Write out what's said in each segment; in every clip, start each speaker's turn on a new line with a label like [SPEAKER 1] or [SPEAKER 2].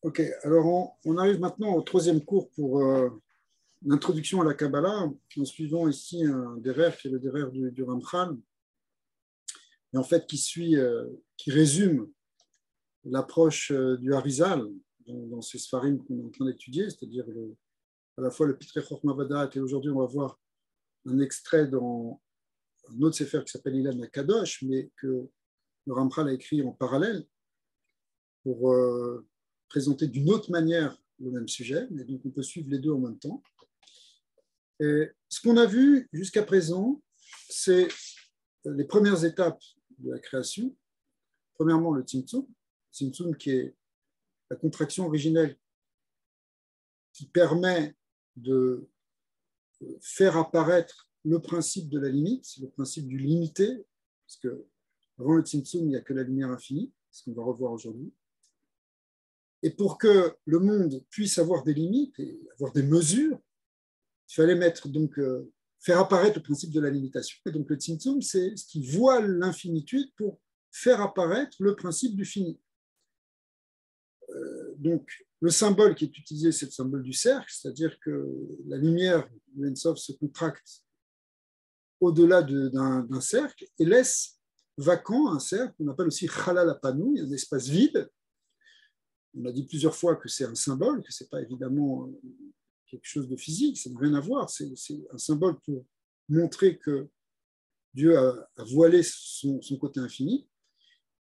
[SPEAKER 1] Ok, alors on arrive maintenant au troisième cours pour l'introduction à la Kabbalah, en suivant ici un des rêves qui est le des rêves du Ramchal, et en fait qui résume l'approche du Harizal dans ces Sfarim qu'on est en train d'étudier, c'est-à-dire à la fois le Pitrei Chochma Vadat, et aujourd'hui on va voir un extrait dans un autre Sefer qui s'appelle Ilan HaKadosh, mais que le Ramchal a écrit en parallèle pour présenter d'une autre manière le même sujet, mais donc on peut suivre les deux en même temps. Et ce qu'on a vu jusqu'à présent, c'est les premières étapes de la création. Premièrement, le Tzimtzum, qui est la contraction originelle qui permet de faire apparaître le principe de la limite, le principe du limité, parce que avant le Tzimtzum, il n'y a que la lumière infinie, ce qu'on va revoir aujourd'hui. Et pour que le monde puisse avoir des limites et avoir des mesures, il fallait faire apparaître le principe de la limitation. Et donc le Tzimtzum, c'est ce qui voile l'infinitude pour faire apparaître le principe du fini. Donc le symbole qui est utilisé, c'est le symbole du cercle, c'est-à-dire que la lumière de l'En-Sof se contracte au-delà d'un cercle et laisse vacant un cercle qu'on appelle aussi Chalal Hapanou, un espace vide. On a dit plusieurs fois que c'est un symbole, que ce n'est pas évidemment quelque chose de physique, ça n'a rien à voir. C'est un symbole pour montrer que Dieu a voilé son côté infini.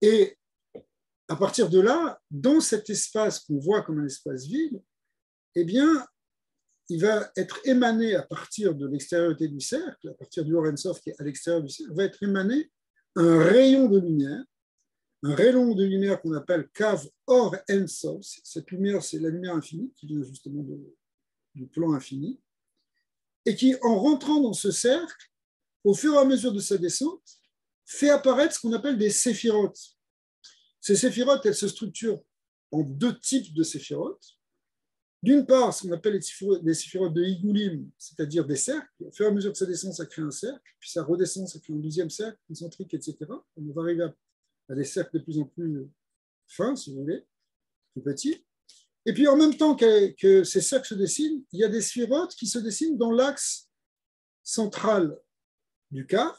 [SPEAKER 1] Et à partir de là, dans cet espace qu'on voit comme un espace vide, eh bien, il va être émané à partir de l'extériorité du cercle, à partir du Or Ein Sof qui est à l'extérieur du cercle, va être émané un rayon de lumière qu'on appelle Kav Or Ein Sof. Cette lumière, c'est la lumière infinie qui vient justement du plan infini, et qui, en rentrant dans ce cercle, au fur et à mesure de sa descente, fait apparaître ce qu'on appelle des séphirotes. Ces séphirotes, elles se structurent en deux types de séphirotes. D'une part, ce qu'on appelle les séphirotes de Higulim, c'est-à-dire des cercles. Au fur et à mesure que ça descend, ça crée un cercle, puis ça redescend, ça crée un deuxième cercle, concentrique, etc. On va arriver à des cercles de plus en plus fins, si vous voulez, plus petits. Et puis en même temps que ces cercles se dessinent, il y a des sphirotes qui se dessinent dans l'axe central du cave,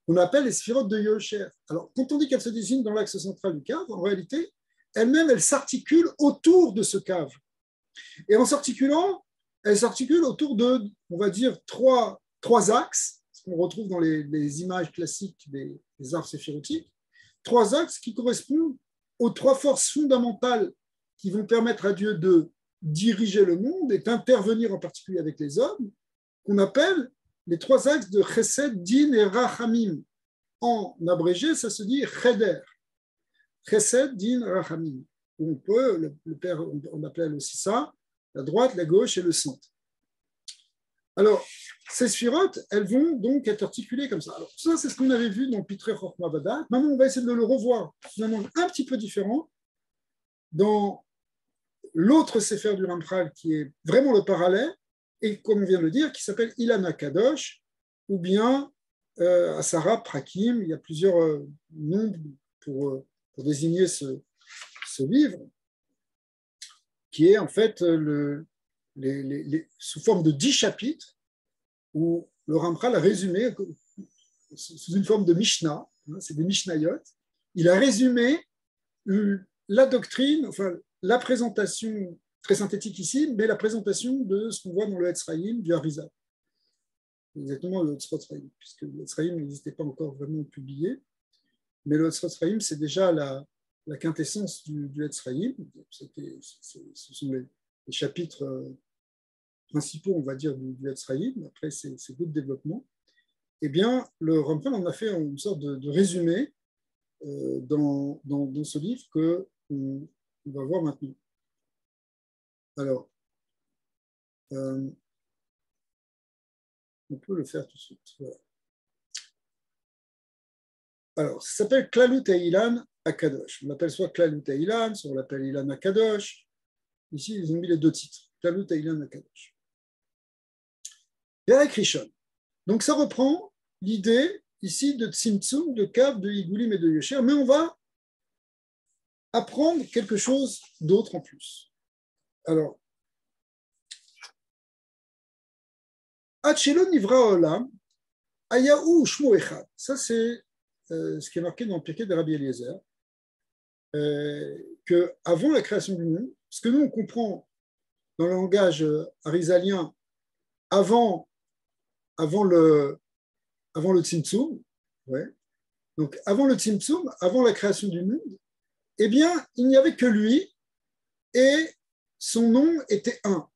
[SPEAKER 1] qu'on appelle les sphirotes de Yosher. Alors, quand on dit qu'elles se dessinent dans l'axe central du cave, en réalité, elles s'articulent autour de ce cave. Et en s'articulant, elles s'articulent autour de, on va dire, trois axes, ce qu'on retrouve dans les images classiques des arbres séphirotiques, trois axes qui correspondent aux trois forces fondamentales qui vont permettre à Dieu de diriger le monde et d'intervenir en particulier avec les hommes, qu'on appelle les trois axes de Chesed, Din et Rachamim. En abrégé, ça se dit Cheder. Chesed, Din, Rachamim. On peut, on appelle aussi ça la droite, la gauche et le centre. Alors, ces sphirotes, elles vont donc être articulées comme ça. Alors, ça, c'est ce qu'on avait vu dans Pitrei Chochma Vadat. Maintenant, on va essayer de le revoir, finalement, un petit peu différent, dans l'autre Sefer du Ramchal, qui est vraiment le parallèle, et comme on vient de le dire, qui s'appelle Ilan HaKadosh, ou bien Asara Prakim. Il y a plusieurs noms pour désigner ce livre, qui est en fait sous forme de 10 chapitres, où le Ramchal a résumé, sous une forme de Mishnah, c'est des Mishnayot, il a résumé la doctrine, enfin la présentation, très synthétique ici, mais la présentation de ce qu'on voit dans le Etzraïm du Harizal. Exactement le Etzraïm, puisque le Etzraïm n'existait pas encore vraiment publié, mais le Etzraïm, c'est déjà la quintessence du Etzraïm. Ce sont les chapitres principaux, on va dire, du Etzraïm. Après, c'est d'autres développements. Eh bien, le Ramchal en a fait une sorte de résumé dans ce livre qu'on va voir maintenant. Alors, on peut le faire tout de suite. Voilà. Alors, ça s'appelle Klalut Ilan HaKadosh. On l'appelle soit Klalut Ilan, soit on l'appelle Ilan HaKadosh. Ici, ils ont mis les deux titres. Klalut Ilan HaKadosh. Perek Rishon. Donc, ça reprend l'idée ici de Tzimtzum, de Kav, de Higulim et de Yosher, mais on va apprendre quelque chose d'autre en plus. Alors, Hachelo Nivra Olam, Ayahu Shmo Echad. Ça, c'est ce qui est marqué dans le Pirkei de Rabbi Eliezer, qu'avant la création du monde, ce que nous, on comprend dans le langage arizalien avant le Tzimtzum, ouais. Donc avant le Tzimtzum, avant la création du monde, eh bien, il n'y avait que lui et son nom était un.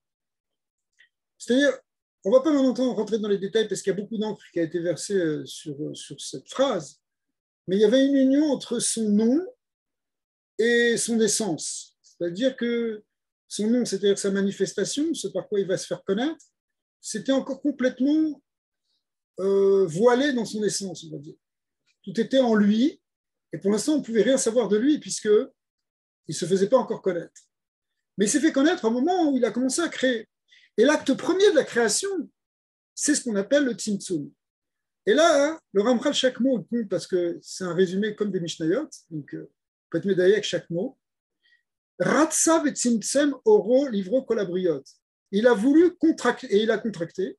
[SPEAKER 1] C'est-à-dire, on ne va pas maintenant rentrer dans les détails parce qu'il y a beaucoup d'encre qui a été versée sur cette phrase, mais il y avait une union entre son nom et son essence. C'est-à-dire que son nom, c'est-à-dire sa manifestation, ce par quoi il va se faire connaître, c'était encore complètement voilé dans son essence, on va dire. Tout était en lui, et pour l'instant, on ne pouvait rien savoir de lui, puisqu'il ne se faisait pas encore connaître. Mais il s'est fait connaître au moment où il a commencé à créer. Et l'acte premier de la création, c'est ce qu'on appelle le Tzimtzum. Et là, hein, le Ramchal, chaque mot, il compte parce que c'est un résumé comme des Mishnayot, donc on peut être médaillé avec chaque mot. Ratsav et Tzimtzem oro livro kolabriot. Il a voulu contracter, et il a contracté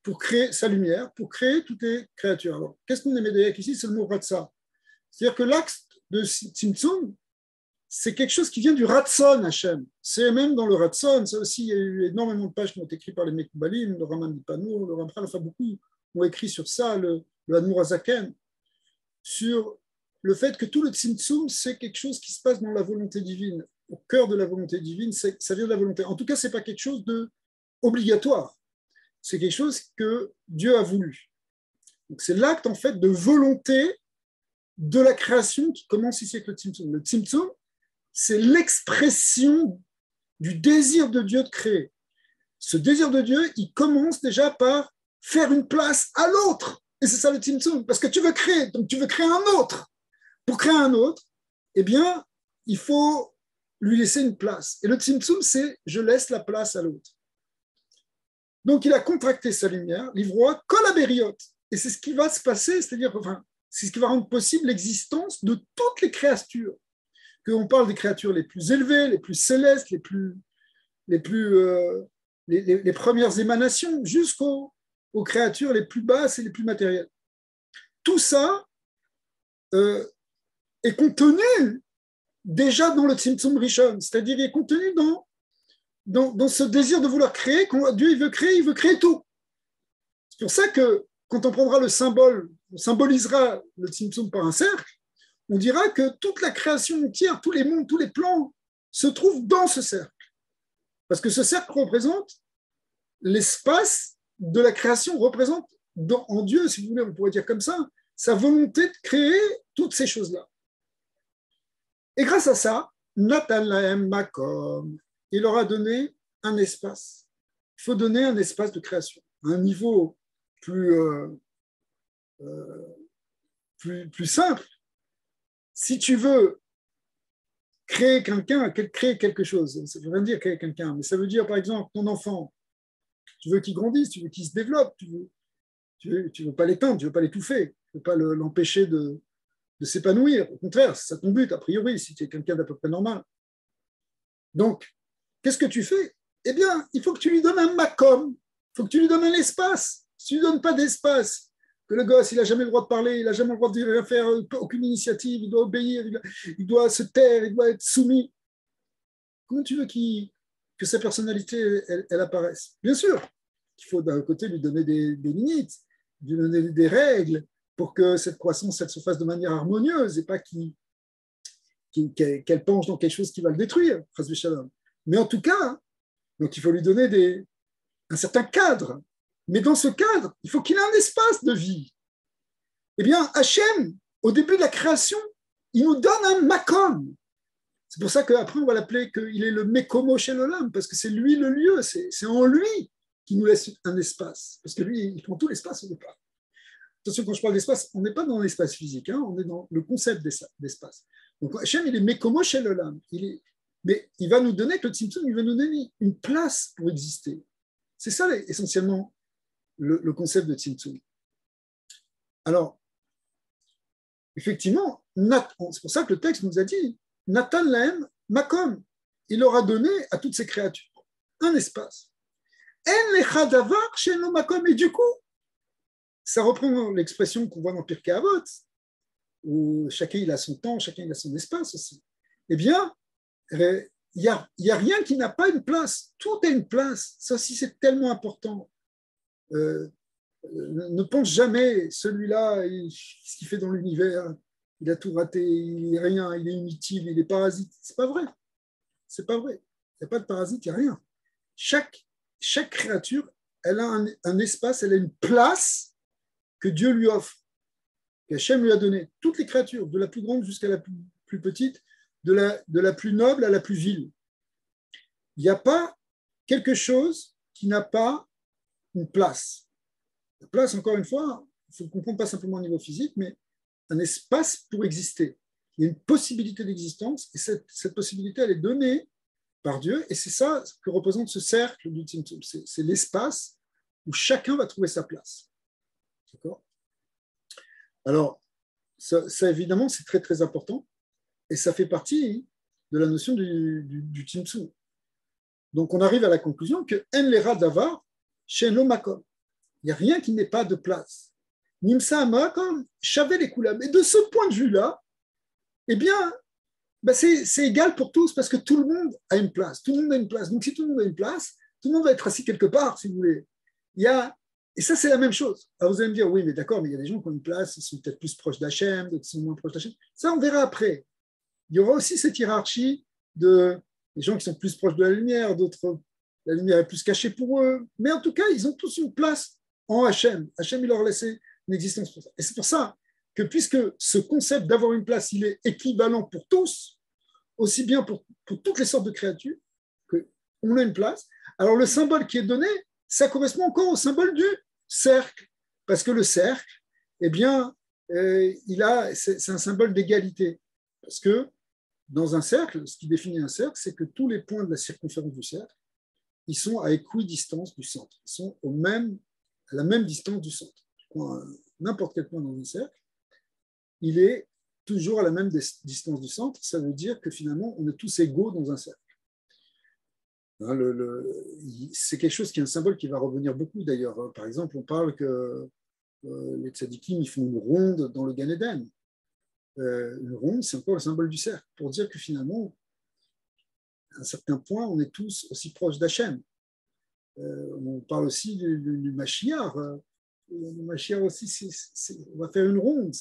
[SPEAKER 1] pour créer sa lumière, pour créer toutes les créatures. Alors, qu'est-ce qu'on est médaillé ici? C'est le mot Ratsa. C'est-à-dire que l'acte de Tzimtzum, c'est quelque chose qui vient du Ratson Hachem. C'est même dans le Ratson, ça aussi, il y a eu énormément de pages qui ont été écrites par les Mekoubalim, le Raman Dipano, le Ramchal, enfin beaucoup ont écrit sur ça, le Admour Azaken, sur le fait que tout le Tzimtzum, c'est quelque chose qui se passe dans la volonté divine, au cœur de la volonté divine, ça vient de la volonté. En tout cas, ce n'est pas quelque chose d'obligatoire, c'est quelque chose que Dieu a voulu. Donc, c'est l'acte, en fait, de volonté de la création qui commence ici avec le Tzimtzum. Le Tzimtzum, c'est l'expression du désir de Dieu de créer. Ce désir de Dieu, il commence déjà par faire une place à l'autre. Et c'est ça le Tzimtzum, parce que tu veux créer, donc tu veux créer un autre. Pour créer un autre, eh bien, il faut lui laisser une place. Et le Tzimtzum, c'est je laisse la place à l'autre. Donc, il a contracté sa lumière, l'ivroa, kolabériot. Et c'est ce qui va se passer, c'est-à-dire, enfin, c'est ce qui va rendre possible l'existence de toutes les créatures. Qu'on parle des créatures les plus élevées, les plus célestes, les premières émanations, jusqu'aux créatures les plus basses et les plus matérielles. Tout ça est contenu déjà dans le Tzimtzum Rishon, c'est-à-dire il est contenu dans ce désir de vouloir créer. Quand Dieu il veut créer tout. C'est pour ça que quand on prendra le symbole, on symbolisera le Tzimtzum par un cercle, on dira que toute la création entière, tous les mondes, tous les plans se trouvent dans ce cercle. Parce que ce cercle représente l'espace de la création, représente en Dieu, si vous voulez, on pourrait dire comme ça, sa volonté de créer toutes ces choses-là. Et grâce à ça, Natan Lahem Makom, il leur a donné un espace. Il faut donner un espace de création, un niveau plus simple. Si tu veux créer quelqu'un, créer quelque chose, ça ne veut rien dire créer quelqu'un, mais ça veut dire, par exemple, ton enfant, tu veux qu'il grandisse, tu veux qu'il se développe, tu veux pas l'éteindre, tu veux pas l'étouffer, tu veux pas l'empêcher de s'épanouir. Au contraire, c'est ça ton but, a priori, si tu es quelqu'un d'à peu près normal. Donc, qu'est-ce que tu fais? Eh bien, il faut que tu lui donnes un makom, il faut que tu lui donnes un espace. Si tu ne lui donnes pas d'espace, que le gosse, il n'a jamais le droit de parler, il n'a jamais le droit de rien faire, aucune initiative, il doit obéir, il doit se taire, il doit être soumis. Comment tu veux que sa personnalité, elle apparaisse? Bien sûr, il faut d'un côté lui donner des limites, lui donner des règles pour que cette croissance, elle se fasse de manière harmonieuse et pas qu'elle penche dans quelque chose qui va le détruire. Mais en tout cas, donc il faut lui donner un certain cadre. Mais dans ce cadre, il faut qu'il ait un espace de vie. Eh bien, Hachem, au début de la création, il nous donne un makom. C'est pour ça qu'après, on va l'appeler qu'il est le mekomo shel olam, parce que c'est lui le lieu, c'est en lui qu'il nous laisse un espace. Parce que lui, il prend tout l'espace au départ. Attention, quand je parle d'espace, on n'est pas dans l'espace physique, hein, on est dans le concept d'espace. Donc Hachem, il est mekomo shel olam. Mais il va nous donner, que le Tzimtzum, il va nous donner une place pour exister. C'est ça essentiellement le concept de Tzimtzum. Alors, effectivement, c'est pour ça que le texte nous a dit, Nathan Lahem Makom, il leur a donné à toutes ces créatures un espace. En lecha davar she'eno makom, et du coup, ça reprend l'expression qu'on voit dans Pirkei Avot, où chacun il a son temps, chacun il a son espace aussi. Eh bien, il n'y a rien qui n'a pas une place. Tout a une place. Ça aussi, c'est tellement important. Ne pense jamais, celui-là, ce qu'il fait dans l'univers, il a tout raté, il est rien, il est inutile, il est parasite. C'est pas vrai. C'est pas vrai. Il n'y a pas de parasite, il n'y a rien. Chaque créature, elle a un espace, elle a une place que Dieu lui offre, qu'Hachem lui a donné. Toutes les créatures, de la plus grande jusqu'à la plus petite, de la plus noble à la plus vile. Il n'y a pas quelque chose qui n'a pas une place. La place, encore une fois, il faut comprendre pas simplement au niveau physique, mais un espace pour exister. Il y a une possibilité d'existence, et cette possibilité, elle est donnée par Dieu, et c'est ça que représente ce cercle du Tzimtzum. C'est l'espace où chacun va trouver sa place. D'accord ? Alors, ça évidemment, c'est très, très important, et ça fait partie de la notion du Tzimtzum. Donc, on arrive à la conclusion que En lera davar she'eno makom. Il n'y a rien qui n'ait pas de place. Nimsa makom shavel ekulam. Et de ce point de vue-là, eh bien, c'est égal pour tous parce que tout le monde a une place. Tout le monde a une place. Donc, si tout le monde a une place, tout le monde va être assis quelque part, si vous voulez. Et ça, c'est la même chose. Alors, vous allez me dire, oui, mais d'accord, mais il y a des gens qui ont une place, ils sont peut-être plus proches d'Hachem, d'autres sont moins proches d'Hachem. Ça, on verra après. Il y aura aussi cette hiérarchie de les gens qui sont plus proches de la lumière, d'autres, la lumière est plus cachée pour eux. Mais en tout cas, ils ont tous une place en Hachem. Hachem, il leur a laissé une existence pour ça. Et c'est pour ça que puisque ce concept d'avoir une place, il est équivalent pour tous, aussi bien pour toutes les sortes de créatures, qu'on a une place, alors le symbole qui est donné, ça correspond encore au symbole du cercle. Parce que le cercle, eh bien, c'est un symbole d'égalité. Parce que dans un cercle, ce qui définit un cercle, c'est que tous les points de la circonférence du cercle, ils sont à équidistance du centre. Ils sont à la même distance du centre. N'importe quel point dans un cercle, il est toujours à la même distance du centre. Ça veut dire que finalement, on est tous égaux dans un cercle. C'est quelque chose qui est un symbole qui va revenir beaucoup d'ailleurs. Par exemple, on parle que les tzadikim, ils font une ronde dans le Gan Eden. Une ronde, c'est encore le symbole du cercle, pour dire que finalement, à un certain point, on est tous aussi proches d'Hachem. On parle aussi du Mashiach. Le Mashiach aussi, on va faire une ronde.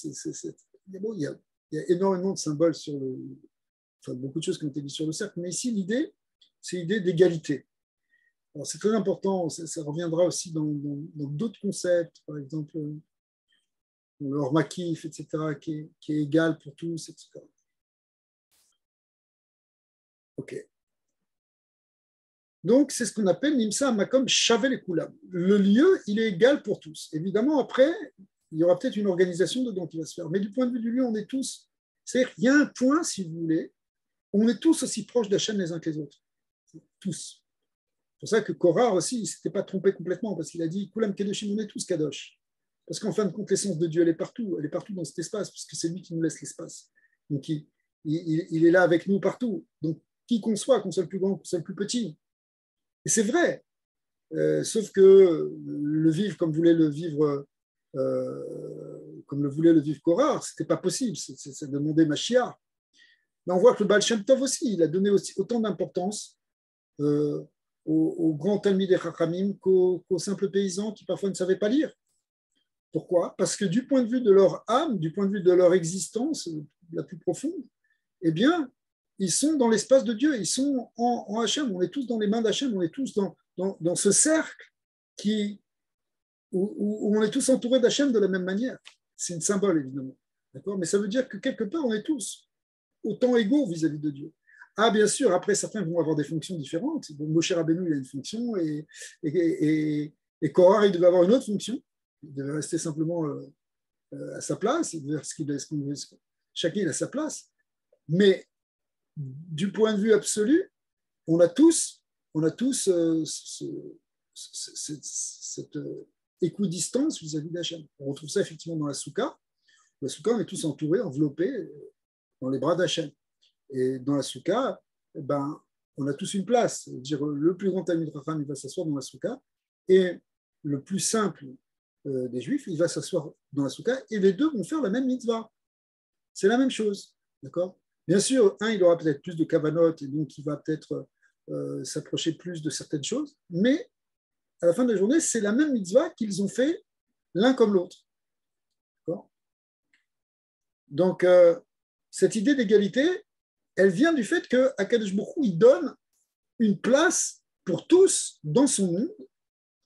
[SPEAKER 1] Il y a énormément de symboles sur beaucoup de choses qui ont été dites sur le cercle, mais ici, l'idée, c'est l'idée d'égalité. Alors, c'est très important, ça reviendra aussi dans d'autres concepts, par exemple, le Hormakif, etc., qui est égal pour tous, etc. OK. Donc, c'est ce qu'on appelle Nimsa Makom Shavel et Kulam. Le lieu, il est égal pour tous. Évidemment, après, il y aura peut-être une organisation dedans qui va se faire. Mais du point de vue du lieu, on est tous. C'est-à-dire qu'il y a un point, si vous voulez, on est tous aussi proches d'Hachem les uns que les autres. Tous. C'est pour ça que Korah aussi, il ne s'était pas trompé complètement, parce qu'il a dit Kulam Kedoshim, on est tous Kadosh. Parce qu'en fin de compte, l'essence de Dieu, elle est partout dans cet espace, puisque c'est lui qui nous laisse l'espace. Donc, il est là avec nous partout. Donc, qui qu'on soit le plus grand, qu'on soit le plus petit. Et c'est vrai, sauf que le vivre comme voulait le vivre, comme le voulait le vivre Korah, ce n'était pas possible, c'est demander Mashiach. Mais on voit que le Baal Shem Tov aussi, il a donné aussi autant d'importance aux grands Talmidei Chachamim qu'aux simples paysans qui parfois ne savaient pas lire. Pourquoi ? Parce que du point de vue de leur âme, du point de vue de leur existence la plus profonde, eh bien, ils sont dans l'espace de Dieu, ils sont en Hachem, on est tous dans les mains d'Hachem, on est tous dans ce cercle où on est tous entourés d'Hachem de la même manière. C'est un symbole, évidemment. D'accord ? Mais ça veut dire que quelque part, on est tous autant égaux vis-à-vis de Dieu. Ah, bien sûr, après, certains vont avoir des fonctions différentes. Bon, Moshe Rabbeinu, il a une fonction, et Korah, il devait avoir une autre fonction. Il devait rester simplement à sa place. Chacun, il a sa place. Mais du point de vue absolu, on a tous cette équidistance vis-à-vis d'Hachem. On retrouve ça effectivement dans la Soukha. La soukha, on est tous entourés, enveloppés dans les bras d'Hachem. Et dans la soukha, ben, on a tous une place. Dire, le plus grand Talmid Chacham, il va s'asseoir dans la soukha, et le plus simple des Juifs, il va s'asseoir dans la soukha, et les deux vont faire la même mitzvah. C'est la même chose, d'accord? Bien sûr, un, il aura peut-être plus de kavanot, et donc il va peut-être s'approcher plus de certaines choses, mais à la fin de la journée, c'est la même mitzvah qu'ils ont fait l'un comme l'autre. D'accord? Donc, cette idée d'égalité, elle vient du fait qu'Akadosh Baruch Hu, il donne une place pour tous dans son monde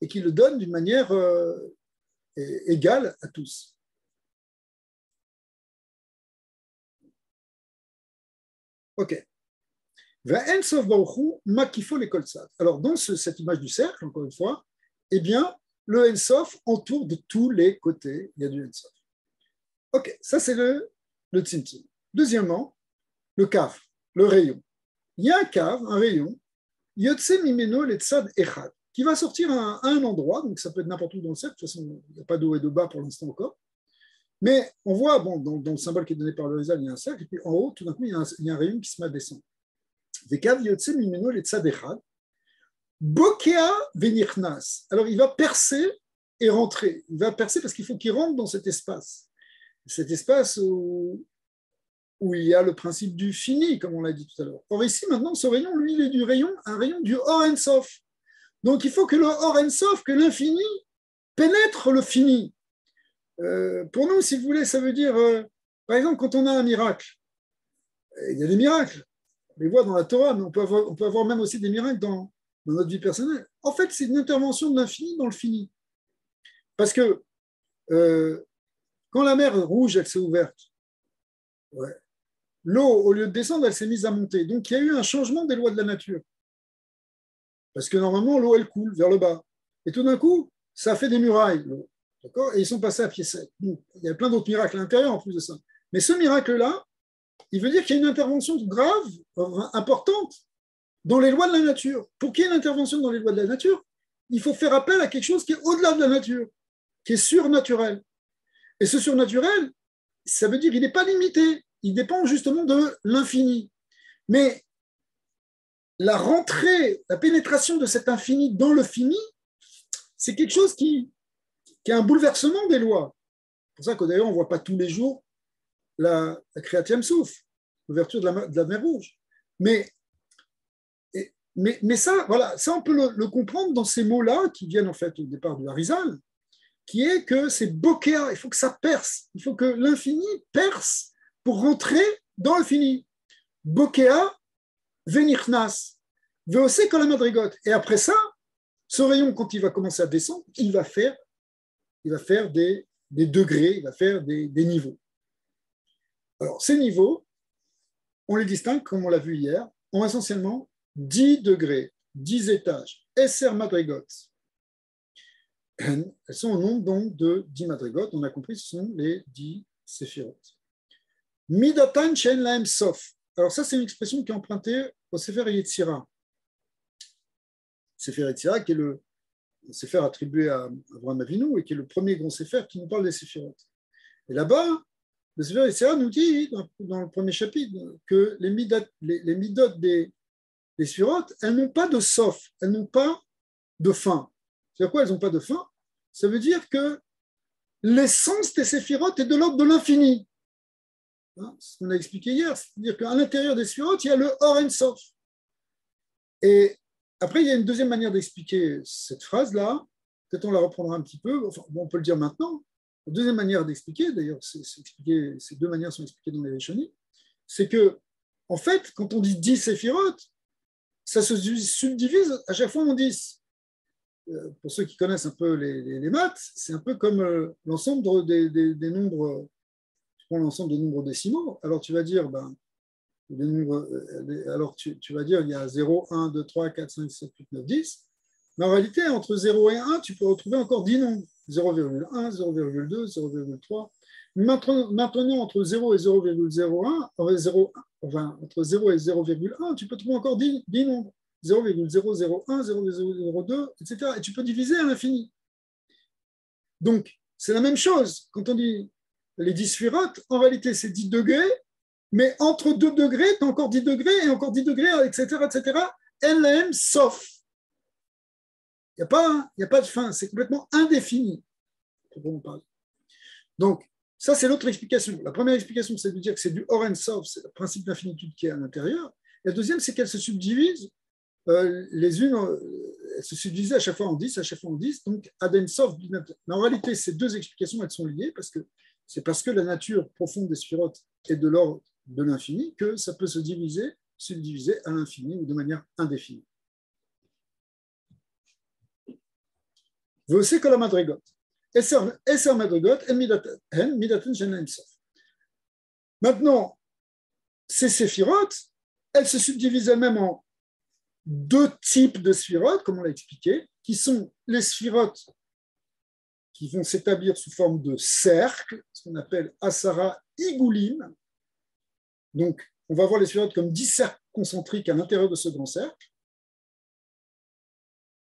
[SPEAKER 1] et qu'il le donne d'une manière égale à tous. Ok. Alors, dans cette image du cercle, encore une fois, eh bien, le Ensof entoure de tous les côtés, il y a du Ensof. Ok, ça c'est le tzimtzum. Deuxièmement, le kaf, le rayon. Il y a un cave, un rayon, yotse mimeno letzad echad, qui va sortir à un endroit, donc ça peut être n'importe où dans le cercle, de toute façon, il n'y a pas de haut et de bas pour l'instant encore. Mais on voit, bon, dans le symbole qui est donné par le Rizal, il y a un cercle, et puis en haut, tout d'un coup, il y a un rayon qui se met à descendre. Vekav yotse mimeno letzad echad, bokea venirnas. Alors il va percer et rentrer. Il va percer parce qu'il faut qu'il rentre dans cet espace. Cet espace où il y a le principe du fini, comme on l'a dit tout à l'heure. Or ici, maintenant, ce rayon, lui, il est un rayon du Or En Sof. Donc il faut que le Or En Sof, que l'infini, pénètre le fini. Pour nous, si vous voulez, ça veut dire, par exemple, quand on a un miracle, il y a des miracles, on les voit dans la Torah, mais on peut avoir même aussi des miracles dans notre vie personnelle. En fait, c'est une intervention de l'infini dans le fini. Parce que quand la mer Rouge, elle s'est ouverte, ouais, l'eau, au lieu de descendre, elle s'est mise à monter. Donc, il y a eu un changement des lois de la nature. Parce que normalement, l'eau, elle coule vers le bas. Et tout d'un coup, ça a fait des murailles, l'eau. D'accord? Et ils sont passés à pied sec. Bon, il y a plein d'autres miracles à l'intérieur en plus de ça. Mais ce miracle-là, il veut dire qu'il y a une intervention grave, importante, dans les lois de la nature. Pour qu'il y ait une intervention dans les lois de la nature, il faut faire appel à quelque chose qui est au-delà de la nature, qui est surnaturel. Et ce surnaturel, ça veut dire qu'il n'est pas limité. Il dépend justement de l'infini. Mais la rentrée, la pénétration de cet infini dans le fini, c'est quelque chose qui a un bouleversement des lois. C'est pour ça que d'ailleurs, on ne voit pas tous les jours la Kriyat Souf, l'ouverture de la mer Rouge. Mais ça, voilà, ça, on peut le comprendre dans ces mots-là qui viennent en fait au départ du Harizal, qui est que c'est Bokeh, il faut que ça perce, il faut que l'infini perce pour rentrer dans le fini. Bokeh, Venichnas, Veose Kol HaMadrigot. Et après ça, ce rayon, quand il va commencer à descendre, il va faire des degrés, il va faire des niveaux. Alors, ces niveaux, on les distingue, comme on l'a vu hier, en essentiellement 10 degrés, 10 étages, Esser Madrigot. Elles sont au nombre donc de 10 madrigot. On a compris, ce sont les 10 séphirot. Midatan Shen Laem Sof. Alors ça, c'est une expression qui est empruntée au Sefer Yetzira. Sefer Yetzira, qui est le Sefer attribué à Avraham Avinu et qui est le premier grand Sefer qui nous parle des séphirot. Et là-bas, le Sefer Yetzira nous dit, dans le premier chapitre, que les midot des séphirot, elles n'ont pas de sof, elles n'ont pas de fin. C'est-à-dire quoi, elles n'ont pas de fin? Ça veut dire que l'essence des séphirotes est de l'ordre de l'infini. C'est ce qu'on a expliqué hier. C'est-à-dire qu'à l'intérieur des séphirotes, il y a le Or En Sof. Et après, il y a une deuxième manière d'expliquer cette phrase-là. Peut-être on la reprendra un petit peu. Enfin, bon, on peut le dire maintenant. La deuxième manière d'expliquer, d'ailleurs, ces deux manières sont expliquées dans les Rishonim, c'est que, en fait, quand on dit 10 séphirotes, ça se subdivise à chaque fois en 10. Pour ceux qui connaissent un peu les maths, c'est un peu comme l'ensemble des nombres, tu prends l'ensemble des nombres décimaux, alors tu vas dire, les nombres, alors tu vas dire, il y a 0, 1, 2, 3, 4, 5, 7, 8, 9, 10, mais en réalité, entre 0 et 1, tu peux retrouver encore 10 nombres, 0,1, 0,2, 0,3. Maintenant, entre 0 et 0,01, entre 0 et 0,1, tu peux trouver encore 10 nombres. 0,001, 0,002, etc. Et tu peux diviser à l'infini. Donc, c'est la même chose. Quand on dit les 10 sphirotes, en réalité, c'est 10 degrés, mais entre 2 degrés, tu as encore 10 degrés, et encore 10 degrés, etc., etc. LM sauf. Il n'y a pas de fin, c'est complètement indéfini. Donc, ça, c'est l'autre explication. La première explication, c'est de dire que c'est du Or Sof, c'est le principe d'infinitude qui est à l'intérieur. La deuxième, c'est qu'elles se subdivisent les unes, elles se subdivisent à chaque fois en 10, à chaque fois en 10, donc Ad Sof. Mais en réalité, ces deux explications, elles sont liées parce que c'est parce que la nature profonde des sphirotes est de l'ordre de l'infini que ça peut se diviser, subdiviser à l'infini ou de manière indéfinie. Vous que la madrigot. Esser madrigot, en midaten shenem sof. Maintenant, ces séphirotes, elles se subdivisent elles-mêmes en deux types de sphirotes, comme on l'a expliqué, qui sont les sphirotes qui vont s'établir sous forme de cercle, ce qu'on appelle asara igoulim. Donc, on va voir les sphirotes comme 10 cercles concentriques à l'intérieur de ce grand cercle.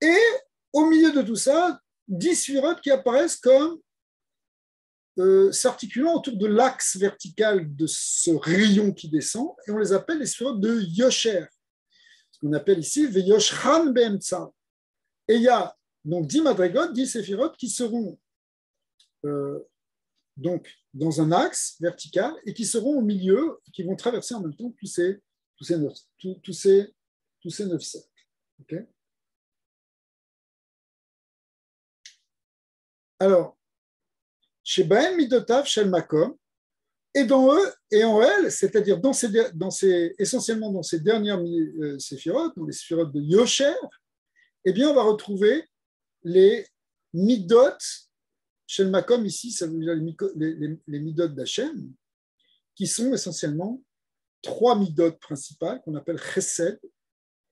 [SPEAKER 1] Et au milieu de tout ça, 10 sphirotes qui apparaissent comme s'articulant autour de l'axe vertical de ce rayon qui descend, et on les appelle les sphirotes de Yosher, ce qu'on appelle ici Veyoshran Be'emtsa. Et il y a donc 10 madrigot, 10 séphirotes qui seront donc dans un axe vertical et qui seront au milieu, qui vont traverser en même temps tous ces 9 cercles. Okay. Alors, chez Baem Midotav Shel Makom, et dans eux et en elles, c'est-à-dire essentiellement dans ces dernières séphirotes, dans les séphirotes de Yosher, eh bien, on va retrouver les midot Shel Makom, ici, ça veut dire les midot d'Hachem, qui sont essentiellement 3 midot principales qu'on appelle Chesed,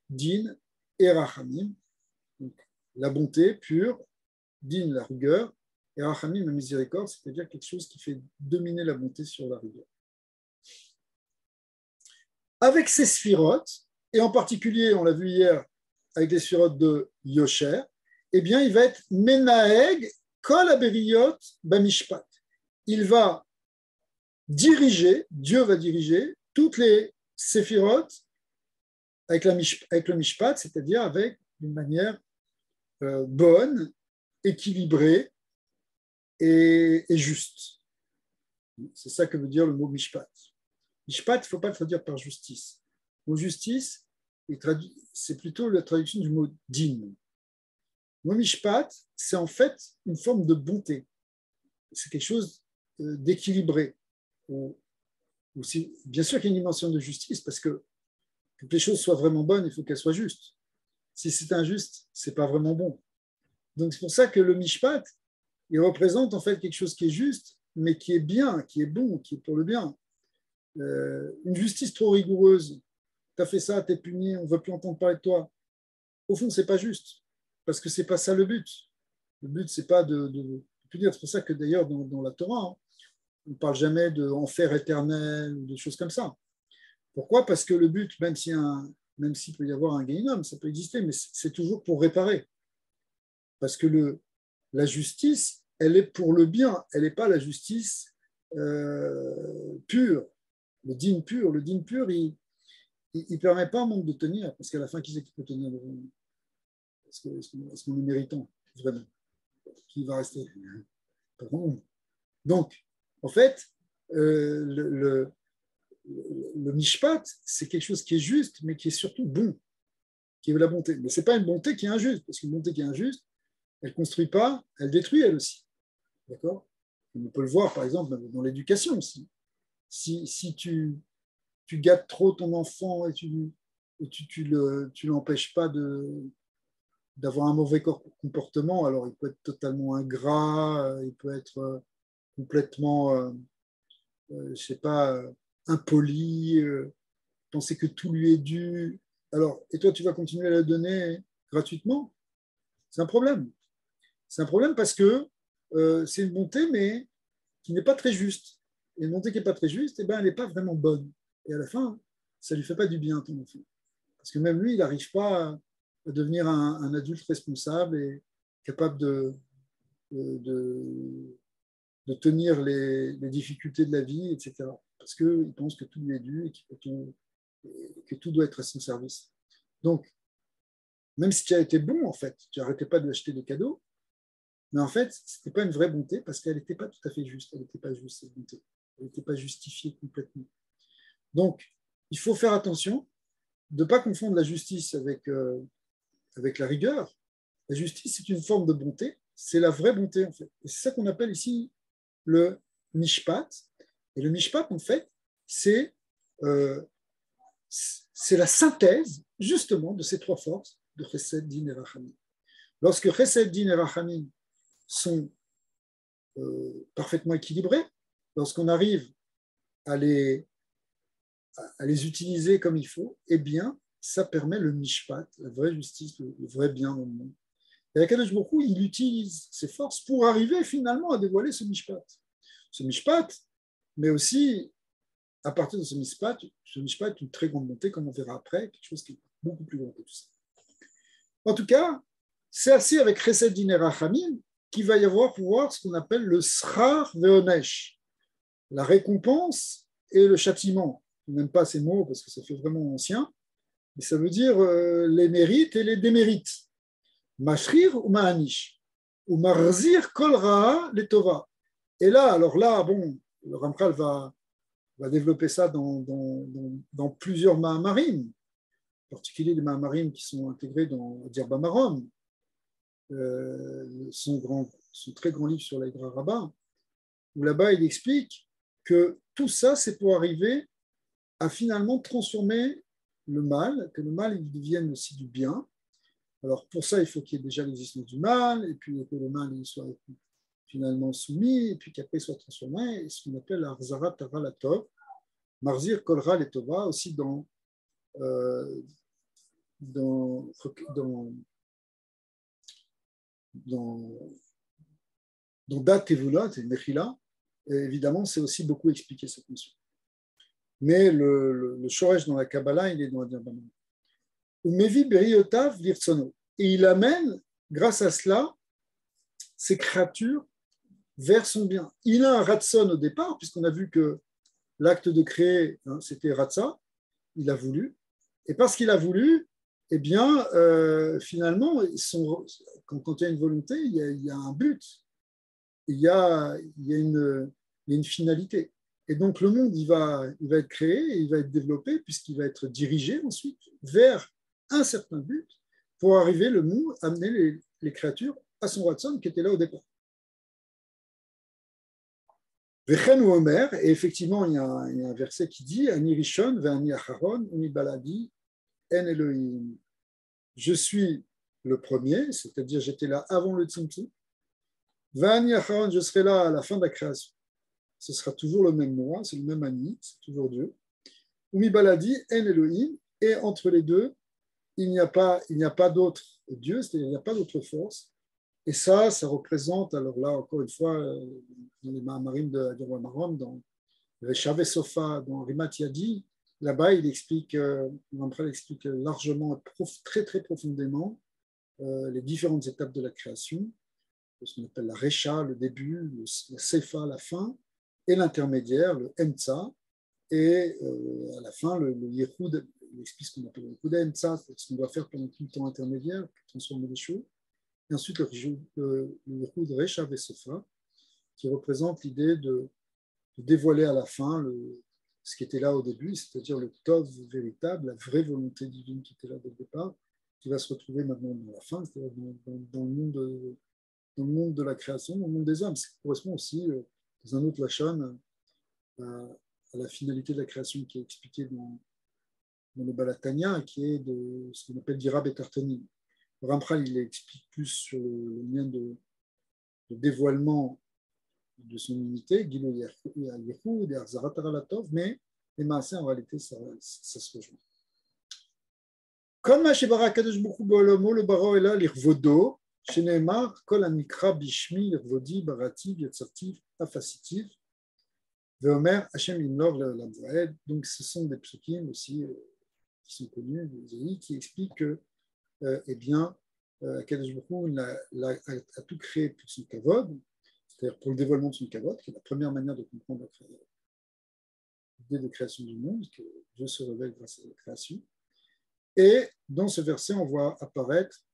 [SPEAKER 1] Din et Rachamim. Donc, la bonté pure, Din, la rigueur, et Rachamim, la miséricorde, c'est-à-dire quelque chose qui fait dominer la bonté sur la rigueur. Avec ces sphirotes, et en particulier, on l'a vu hier, avec les sphirotes de Yosher, eh bien, il va être Menaeg Kol Aberiyot Bamishpat. Il va diriger, Dieu va diriger toutes les séphirotes avec le Mishpat, c'est-à-dire avec une manière bonne, équilibrée et juste. C'est ça que veut dire le mot Mishpat. Mishpat, il ne faut pas le traduire par justice. Le mot justice, c'est plutôt la traduction du mot din. Le mot Mishpat, c'est en fait une forme de bonté. C'est quelque chose d'équilibré. Bien sûr qu'il y a une dimension de justice, parce que pour que les choses soient vraiment bonnes, il faut qu'elles soient justes. Si c'est injuste, ce n'est pas vraiment bon. Donc c'est pour ça que le Mishpat, il représente en fait quelque chose qui est juste, mais qui est bien, qui est bon, qui est pour le bien. Une justice trop rigoureuse, tu as fait ça, tu es puni, on ne veut plus entendre parler de toi. Au fond, ce n'est pas juste, parce que ce n'est pas ça le but. Le but, ce n'est pas de punir. C'est pour ça que d'ailleurs, dans la Torah, on ne parle jamais d'enfer éternel ou de choses comme ça. Pourquoi ? Parce que le but, même s'il peut y avoir un Gehinnom, ça peut exister, mais c'est toujours pour réparer. Parce que la justice, elle est pour le bien, elle n'est pas la justice pure. Le din pur, il ne permet pas au monde de tenir, parce qu'à la fin, qui c'est qui peut tenir le monde ? Est-ce qu'on est méritant, vraiment ? Qui va rester ? Pas grand monde. Donc, en fait, le mishpat, c'est quelque chose qui est juste, mais qui est surtout bon, qui est de la bonté. Mais ce n'est pas une bonté qui est injuste, parce qu'une bonté qui est injuste, elle ne construit pas, elle détruit elle aussi. D'accord ? On peut le voir, par exemple, dans l'éducation aussi. Si tu gâtes trop ton enfant et tu l'empêches pas d'avoir un mauvais comportement, alors il peut être totalement ingrat, il peut être complètement, je sais pas, impoli, penser que tout lui est dû. Alors, et toi, tu vas continuer à le donner gratuitement ? C'est un problème. C'est un problème parce que c'est une bonté, mais qui n'est pas très juste. Et une bonté qui n'est pas très juste, eh ben, elle n'est pas vraiment bonne. Et à la fin, ça ne lui fait pas du bien, ton enfant. Parce que même lui, il n'arrive pas à devenir un adulte responsable et capable de de tenir les difficultés de la vie, etc. Parce qu'il pense que tout lui est dû et que tout doit être à son service. Donc, même si tu as été bon, en fait, tu n'arrêtais pas de lui acheter des cadeaux, mais en fait, ce n'était pas une vraie bonté parce qu'elle n'était pas tout à fait juste. Elle n'était pas juste, cette bonté. Elle n'était pas justifiée complètement. Donc, il faut faire attention de ne pas confondre la justice avec la rigueur. La justice, c'est une forme de bonté. C'est la vraie bonté, en fait. Et c'est ça qu'on appelle ici le mishpat. Et le mishpat, en fait, c'est la synthèse, justement, de ces trois forces de Chesed, Din et Rachamim. Lorsque Chesed, Din et Rachamim sont parfaitement équilibrés, lorsqu'on arrive à les utiliser comme il faut, eh bien, ça permet le mishpat, la vraie justice, le vrai bien dans le monde. Et Akadosh Baruch Hu, il utilise ses forces pour arriver finalement à dévoiler ce mishpat. Ce mishpat, mais aussi, à partir de ce mishpat, une très grande montée, comme on verra après, quelque chose qui est beaucoup plus grand que tout ça. En tout cas, c'est ainsi avec Chesed Din et Rachamim qu'il va y avoir pouvoir ce qu'on appelle le Srar Veonesh, la récompense et le châtiment. Je n'aime pas ces mots parce que ça fait vraiment ancien, mais ça veut dire les mérites et les démérites. Mashrir ou Ma'anish, ou Marzir Kol Ra'a Letova. Et là, alors là, bon, le Ramchal va développer ça dans plusieurs Ma'amarim, en particulier les Ma'amarim qui sont intégrés dans Dirba Marom, son très grand livre sur l'Aïdra Rabbah, où là-bas il explique que tout ça, c'est pour arriver à finalement transformer le mal, que le mal il devienne aussi du bien. Alors pour ça, il faut qu'il y ait déjà l'existence du mal, et puis que le mal il soit finalement soumis, et puis qu'après il soit transformé, et ce qu'on appelle Arzara Tara Latov, Marzir Kolra Letova, aussi dans Dat Tevula, c'est Mechila, et évidemment, c'est aussi beaucoup expliqué cette notion. Mais le shoresh dans la Kabbalah, il est dans la Dirbanan. Umevi Beriotav Virtsono. Et il amène, grâce à cela, ces créatures vers son bien. Il a un ratson au départ, puisqu'on a vu que l'acte de créer, c'était ratsa, il a voulu. Et parce qu'il a voulu, eh bien, finalement, quand il y a une volonté, il y a un but, il y a une finalité. Et donc, le monde, il va être créé, et il va être développé, puisqu'il va être dirigé ensuite vers un certain but pour arriver le monde, amener les créatures à son Watson qui était là au départ. Vechen ou Omer, et effectivement, il y a un verset qui dit Ani Rishon, Ve'ani Acharon, Uni Baladi, En Elohim. Je suis le premier, c'est-à-dire j'étais là avant le Tzimtzum. Ve'ani Acharon, je serai là à la fin de la création. Ce sera toujours le même moi, c'est le même Ani, c'est toujours Dieu. Umi Baladi, En Elohim, et entre les deux, il n'y a pas d'autre Dieu, c'est-à-dire il n'y a pas d'autre force. Et ça représente, alors là, encore une fois, dans les Mahamarim de Dirba Marom, dans Reshav Sofa, dans Rimat Yadi, là-bas, il explique largement, très très profondément, les différentes étapes de la création, ce qu'on appelle la Resha, le début, la Sefa, la fin, et l'intermédiaire, le Emtsa, et à la fin, le Yehud, il explique ce qu'on appelle le Yehud Emtsa, c'est ce qu'on doit faire pendant tout le temps intermédiaire pour transformer les choses. Et ensuite, le Yehud Resha Vesofa, qui représente l'idée de dévoiler à la fin ce qui était là au début, c'est-à-dire le Tov véritable, la vraie volonté divine qui était là dès le départ, qui va se retrouver maintenant dans la fin, c'est-à-dire dans le monde de la création, dans le monde des hommes. Ça correspond aussi, dans un autre lachon, à la finalité de la création qui est expliquée dans le Balatania, qui est de ce qu'on appelle Dirab et Tartani. Ramchal, il explique plus sur le lien de dévoilement de son unité, Gilo Yehud et Arzarat Aralatov, mais les Maaseh, en réalité, ça se rejoint. Comme Mashibara Kadosh Bukhu Bolomo, le Baro est là, l'Irvodo, Shenemar, Kol Anikra Bishmi, l'Irvodi, Barativ, Yatsativ, Afasitiv, Veomer, Hashem Imlor, l'Amzaed. Donc, ce sont des psukim aussi qui sont connus, des qui expliquent que, eh bien, Kadosh Bukhu a tout créé pour son kavod. c'est-à-dire pour le dévoilement de son kavod, qui est la première manière de comprendre l'idée de création du monde, que Dieu se révèle grâce à la création. Et dans ce verset, on voit apparaître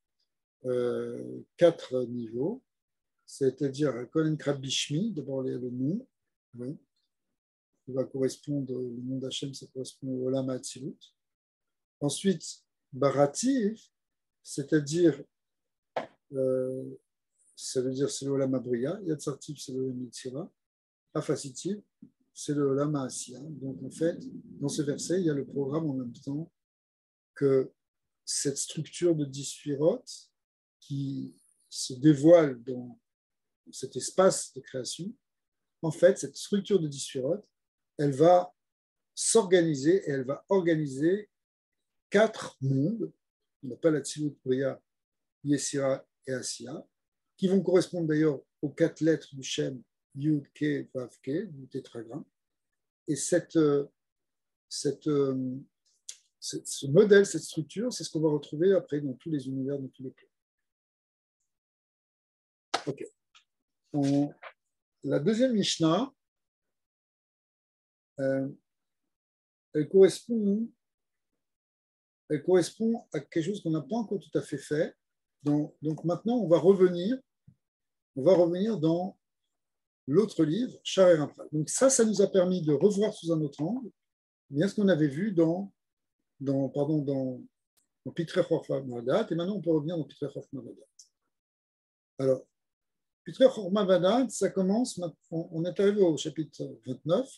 [SPEAKER 1] 4 niveaux, c'est-à-dire Kohen Krab Bishmi, d'abord le nom, oui, qui va correspondre, le nom d'Hachem, ça correspond au Olam Hatzilut. Ensuite, Barativ, c'est-à-dire, ça veut dire c'est le Olam Abriya, Yatzartiv, c'est le Olam Yitzira, Afasitiv, c'est le Olam Asiya. Donc en fait, dans ce verset, il y a le programme en même temps que cette structure de 10 sphirot qui se dévoile dans cet espace de création, en fait, cette structure de 10 sphirot, elle va s'organiser et elle va organiser 4 mondes, on appelle Atzilut, Briya, Yetzira et Asiya, qui vont correspondre d'ailleurs aux 4 lettres du Shem, Yud, Ke, Vav, Ke, du tétragramme. Et ce modèle, cette structure, c'est ce qu'on va retrouver après dans tous les univers, dans tous les plans. Ok. La deuxième Mishnah, elle correspond à quelque chose qu'on n'a pas encore tout à fait fait. Donc maintenant, on va revenir dans l'autre livre, Shar et Rampal. Donc ça nous a permis de revoir sous un autre angle bien ce qu'on avait vu dans Pitrei Chorma Vadat, et maintenant on peut revenir dans Pitrei Chorma Vadat. Alors, Pitrei Chorma Vadat, ça commence, on est arrivé au chapitre 29,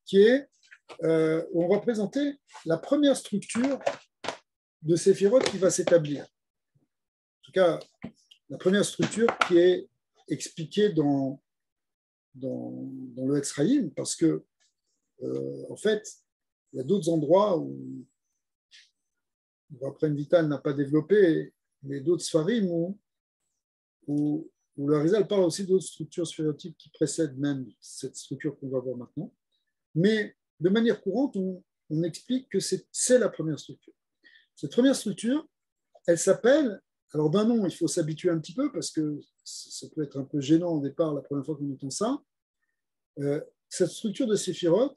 [SPEAKER 1] qui est où on va présenter la première structure de Séphirot qui va s'établir. En tout cas, la première structure qui est expliquée dans le Etzraïm, parce que, en fait, il y a d'autres endroits où Raphaël Vital n'a pas développé, mais d'autres Sfarim où le Harizal parle aussi d'autres structures sphérotypes qui précèdent même cette structure qu'on va voir maintenant. Mais de manière courante, on explique que c'est la première structure. Cette première structure, elle s'appelle, alors d'un nom, il faut s'habituer un petit peu parce que ça peut être un peu gênant au départ la première fois qu'on entend ça. Cette structure de Séphirot,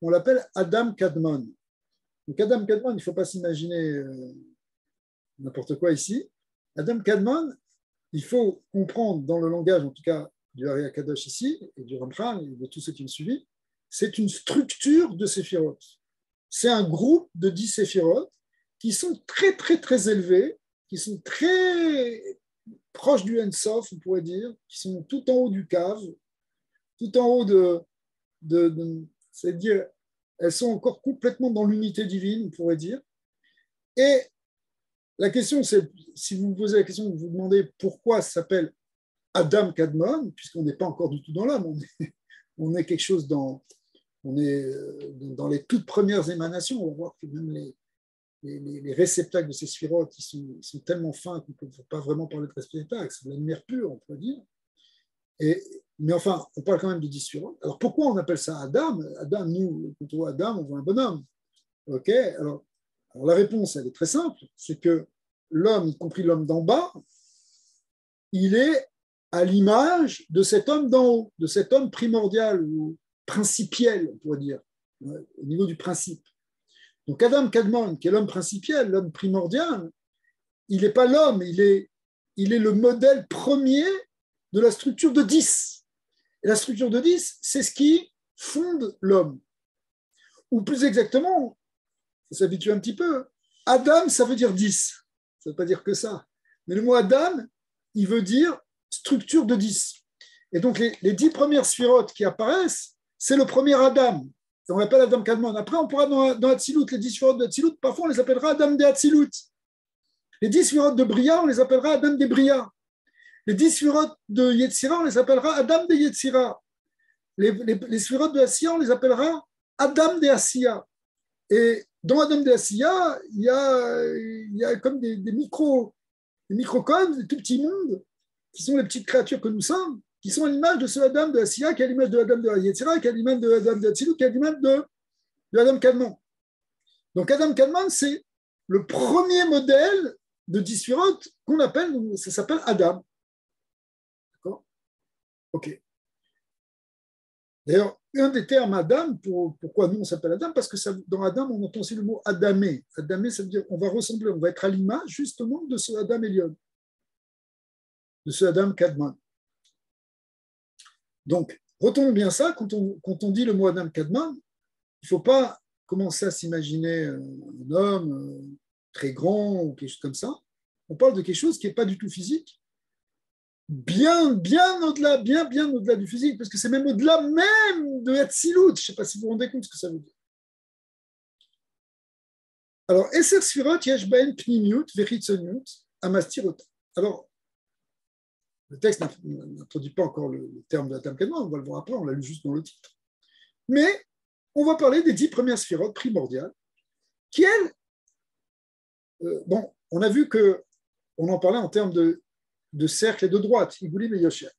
[SPEAKER 1] on l'appelle Adam Kadmon. Donc Adam Kadmon, il ne faut pas s'imaginer n'importe quoi ici. Adam Kadmon, il faut comprendre dans le langage, en tout cas du Ari HaKadosh ici, et du Ramchal, et de tous ceux qui ont suivi, c'est une structure de Séphirot. C'est un groupe de 10 Séphirot qui sont très, très, très élevés, qui sont très proches du Ensof, on pourrait dire, qui sont tout en haut du cave, tout en haut c'est-à-dire, elles sont encore complètement dans l'unité divine, on pourrait dire. Et la question, c'est, si vous vous posez la question, vous vous demandez pourquoi ça s'appelle Adam Kadmon, puisqu'on n'est pas encore du tout dans l'âme, on est quelque chose on est dans les toutes premières émanations. On va voir que même les réceptacles de ces sphirotes, ils sont tellement fins qu'on ne peut pas vraiment parler de réceptacles, c'est de la lumière pure, on pourrait dire. Mais enfin, on parle quand même de 10 sphirotes. Alors pourquoi on appelle ça Adam? Adam, nous, quand on voit Adam, on voit un bonhomme. Ok, alors la réponse, elle est très simple, c'est que l'homme, y compris l'homme d'en bas, il est à l'image de cet homme d'en haut, de cet homme primordial ou principiel, on pourrait dire, au niveau du principe. Donc Adam Kadmon, qui est l'homme principiel, l'homme primordial, il n'est pas l'homme, il est le modèle premier de la structure de 10. Et la structure de 10, c'est ce qui fonde l'homme. Ou plus exactement, il faut s'habituer un petit peu, Adam, ça veut dire 10. Ça ne veut pas dire que ça. Mais le mot Adam, il veut dire structure de 10. Et donc les 10 premières sphirotes qui apparaissent, c'est le premier Adam. On l'appelle Adam Kadmon. Après, on pourra dans Hatzilut, les 10 sphirotes de Hatzilut, parfois on les appellera Adam de Hatzilut. Les 10 sphirotes de Briya, on les appellera Adam de Briya. Les 10 sphirotes de Yetzira, on les appellera Adam de Yetzira. Les sphirotes de Asiya, on les appellera Adam de Asiya. Et dans Adam de Asiya, il y a comme des microcosmes, des tout petits mondes, qui sont les petites créatures que nous sommes, qui sont à l'image de ce Adam de Asiya, qui est à l'image de Adam de Yetzira, qui est à l'image de Adam de Hatzilut, qui est à l'image de Adam Kadmon. Donc Adam Kadmon, c'est le premier modèle de 10 sphirotes qu'on appelle, ça s'appelle Adam. D'accord ? Ok. D'ailleurs, un des termes Adam, pourquoi nous on s'appelle Adam, parce que ça, dans Adam, on entend aussi le mot Adamé. Adamé, ça veut dire on va ressembler, on va être à l'image justement de ce Adam Elion, de ce Adam Kadman. Donc, retenons bien ça, quand on dit le mot Adam Kadman, il ne faut pas commencer à s'imaginer un homme très grand ou quelque chose comme ça. On parle de quelque chose qui n'est pas du tout physique, bien au-delà, bien au-delà du physique, parce que c'est même au-delà même de Hatzilut. Je ne sais pas si vous vous rendez compte de ce que ça veut dire. Alors, Eser Sfirot, Yesh Baen Pnimiut, Vechitzoniut, Amastirot. Alors, le texte n'introduit pas encore le terme de la Tam Kadmon, on va le voir après, on l'a lu juste dans le titre. Mais on va parler des 10 premières sphirotes primordiales, qui, elles, bon, on a vu qu'on en parlait en termes de cercle et de droite, Igoulim et Yosher.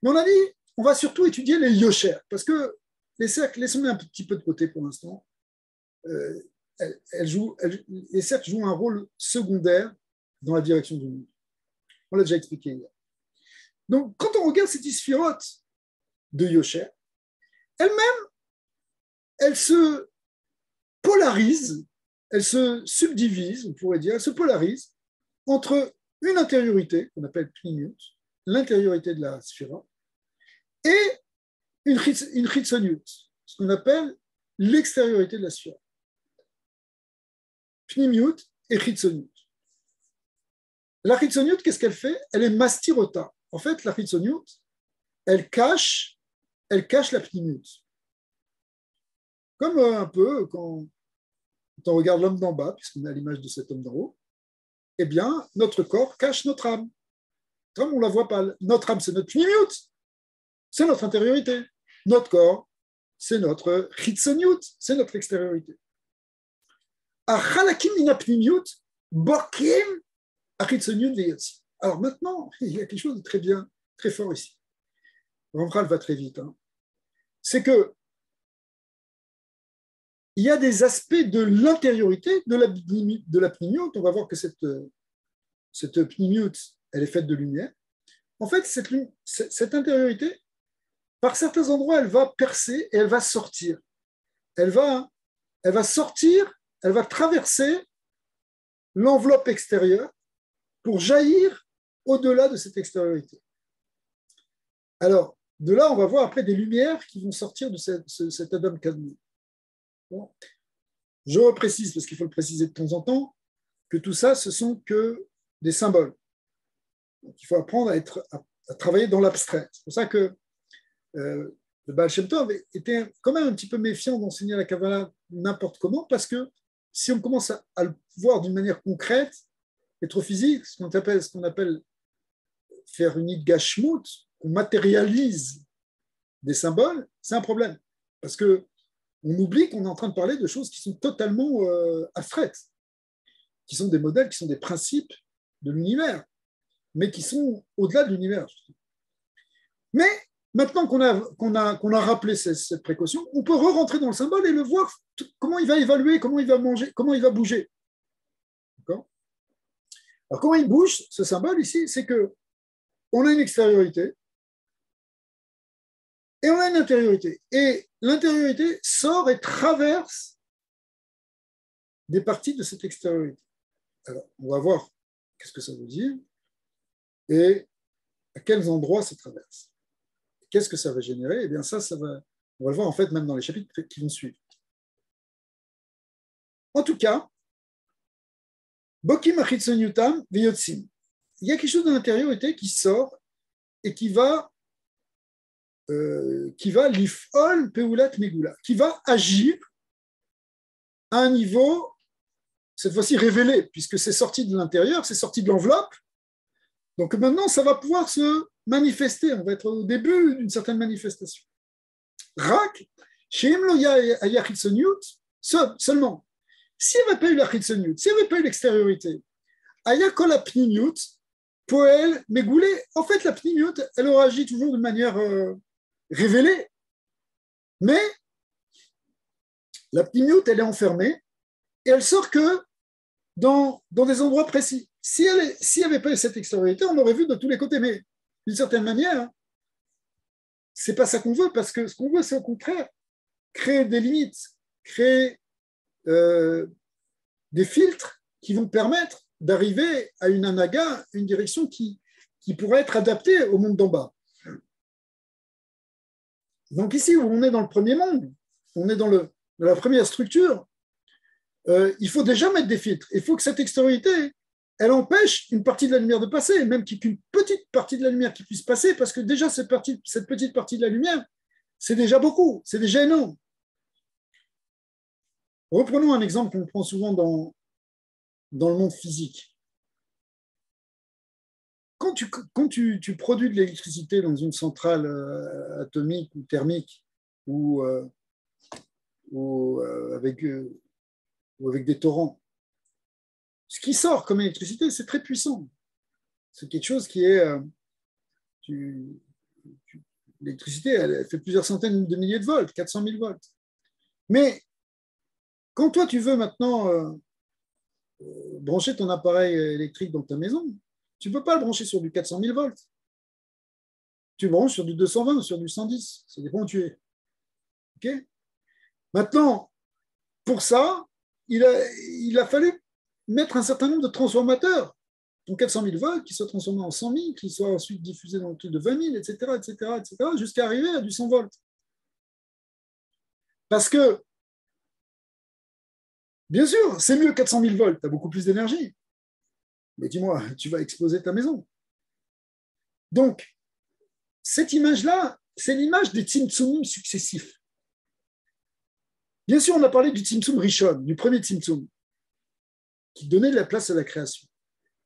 [SPEAKER 1] Mais on a dit, on va surtout étudier les Yosher, parce que les cercles, laissons-les un petit peu de côté pour l'instant. Les cercles jouent un rôle secondaire dans la direction du monde. On l'a déjà expliqué hier. Donc, quand on regarde ces 10 sphirotes de Yosher, elles-mêmes, elles se polarisent, elles se subdivisent, on pourrait dire, elles se polarisent entre une intériorité, qu'on appelle pnimiut, l'intériorité de la sphira, et une chitzoniut, ce qu'on appelle l'extériorité de la sphira. Pnimiut et chitzoniut. La chitzoniut, qu'est-ce qu'elle fait? Elle est mastirota. En fait, la chitzoniut, elle cache la pnimiut. Comme un peu quand on regarde l'homme d'en bas, puisqu'on est à l'image de cet homme d'en haut, eh bien, notre corps cache notre âme. Comme on ne la voit pas, notre âme, c'est notre pnimiut, c'est notre intériorité. Notre corps, c'est notre chitzoniut, c'est notre extériorité. Achalakim mina pnimiut, bokim achitzoniut veyotzi. Alors maintenant, il y a quelque chose de très bien, très fort ici. Ramchal va très vite. C'est que il y a des aspects de l'intériorité de la pnimiut. On va voir que cette pnimiut, elle est faite de lumière. En fait, cette intériorité, par certains endroits, elle va percer et elle va sortir. Elle va sortir, elle va traverser l'enveloppe extérieure pour jaillir au-delà de cette extériorité. Alors, de là, on va voir après des lumières qui vont sortir de cet Adam Kadmon. Bon. Je reprécise, parce qu'il faut le préciser de temps en temps, que tout ça, ce sont que des symboles. Donc, il faut apprendre à travailler dans l'abstrait. C'est pour ça que le Baal Shem Tov était quand même un petit peu méfiant d'enseigner la Kabbalah n'importe comment, parce que si on commence à le voir d'une manière concrète et trop physique, ce qu'on appelle faire une idgashmut, qu'on matérialise des symboles, c'est un problème. Parce que on oublie qu'on est en train de parler de choses qui sont totalement abstraites, qui sont des modèles, qui sont des principes de l'univers, mais qui sont au-delà de l'univers. Mais maintenant qu'on a rappelé cette précaution, on peut re-rentrer dans le symbole et le voir, comment il va évaluer, comment il va manger, comment il va bouger. D'accord ? Alors comment il bouge, ce symbole ici, c'est qu'on a une extériorité, et on a une intériorité. Et l'intériorité sort et traverse des parties de cette extériorité. Alors, on va voir qu'est-ce que ça veut dire et à quels endroits ça traverse. Qu'est-ce que ça va générer? Eh bien, on va le voir en fait même dans les chapitres qui vont suivre. En tout cas, Bokim Achitzonyutam Veyotsim. Il y a quelque chose de l'intériorité qui sort et qui va l'ifol peulat megula, qui va agir à un niveau, cette fois-ci révélé, puisque c'est sorti de l'intérieur, c'est sorti de l'enveloppe. Donc maintenant, ça va pouvoir se manifester, on va être au début d'une certaine manifestation. Rak, sheim lo yachitsoniut, seulement, s'il n'y avait pas eu la chitsoniut, s'il n'y avait pas eu l'extériorité, ayakol apnimiut, poel megoulé, en fait, la pnimiut, elle aura agi toujours de manière révélée, mais la pnimiut, elle est enfermée et elle sort que dans des endroits précis. Si il n'y avait pas eu cette extériorité, on aurait vu de tous les côtés, mais d'une certaine manière, c'est pas ça qu'on veut, parce que ce qu'on veut, c'est au contraire créer des limites, créer des filtres qui vont permettre d'arriver à une anaga, une direction qui pourrait être adaptée au monde d'en bas. Donc ici, où on est dans le premier monde, on est dans la première structure, il faut déjà mettre des filtres. Il faut que cette extériorité, elle empêche une partie de la lumière de passer, même qu'une petite partie de la lumière qui puisse passer, parce que déjà cette petite partie de la lumière, c'est déjà beaucoup, c'est déjà énorme. Reprenons un exemple qu'on prend souvent dans le monde physique. Quand tu produis de l'électricité dans une centrale atomique ou thermique ou avec des torrents, ce qui sort comme électricité, c'est très puissant. C'est quelque chose qui est... l'électricité, elle fait plusieurs centaines de milliers de volts, 400 000 volts. Mais quand toi, tu veux maintenant brancher ton appareil électrique dans ta maison, tu ne peux pas le brancher sur du 400 000 volts. Tu le branches sur du 220 ou sur du 110. Ça dépend où tu es. Okay. Maintenant, pour ça, il a fallu mettre un certain nombre de transformateurs. Donc 400 000 volts qui soient transformés en 100 000, qui soient ensuite diffusés dans le truc de 20 000, etc., jusqu'à arriver à du 100 volts. Parce que, bien sûr, c'est mieux 400 000 volts, tu as beaucoup plus d'énergie. Mais dis-moi, tu vas exploser ta maison. Donc, cette image-là, c'est l'image des Tzimtzumim successifs. Bien sûr, on a parlé du Tzimtzum Rishon, du premier Tzimtzum, qui donnait de la place à la création.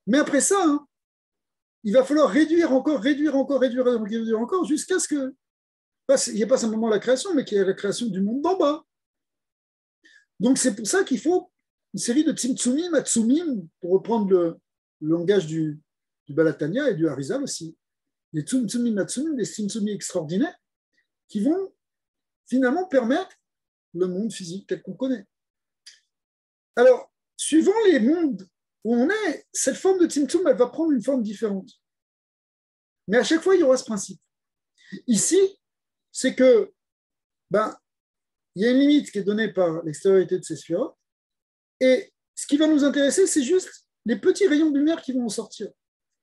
[SPEAKER 1] Mais après ça, il va falloir réduire encore, jusqu'à ce que il n'y ait pas simplement la création, mais qu'il y ait la création du monde d'en bas. Donc, c'est pour ça qu'il faut une série de Tzimtzumim, Atzumim, pour reprendre le langage du Balatania et du Harizal aussi. Des Tzimtzumim, Atzumim, des Tzimtzumim extraordinaires qui vont finalement permettre le monde physique tel qu'on connaît. Alors, suivant les mondes où on est, cette forme de Tzimtzum, elle va prendre une forme différente. Mais à chaque fois, il y aura ce principe. Ici, c'est que il y a une limite qui est donnée par l'extériorité de ces sphéroïdes, et ce qui va nous intéresser, c'est juste les petits rayons de lumière qui vont en sortir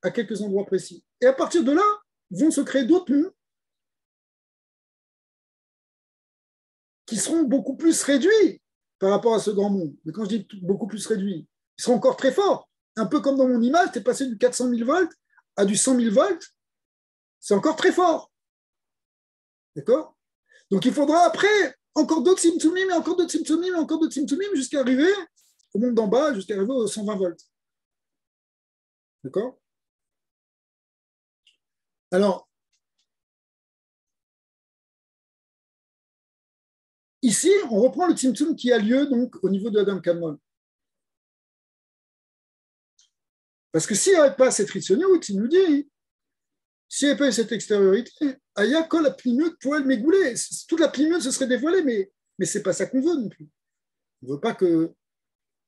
[SPEAKER 1] à quelques endroits précis. Et à partir de là, vont se créer d'autres mondes qui seront beaucoup plus réduits par rapport à ce grand monde. Mais quand je dis beaucoup plus réduits, ils seront encore très forts. Un peu comme dans mon image, tu es passé du 400 000 volts à du 100 000 volts, c'est encore très fort. D'accord? Donc il faudra après encore d'autres Tzimtzumim, et encore d'autres Tzimtzumim, et encore d'autres Tzimtzumim, jusqu'à arriver au monde d'en bas, jusqu'à arriver aux 120 volts. D'accord? Alors, ici, on reprend le Tzimtzum qui a lieu donc au niveau de Adam Kadmon. Parce que s'il n'y avait pas cette Ritsoniout, il nous dit, s'il n'y avait pas eu cette extériorité, Aya Kol la plimut poil m'égouler. Toute la plimut se serait dévoilée, mais ce n'est pas ça qu'on veut non plus. On ne veut pas que.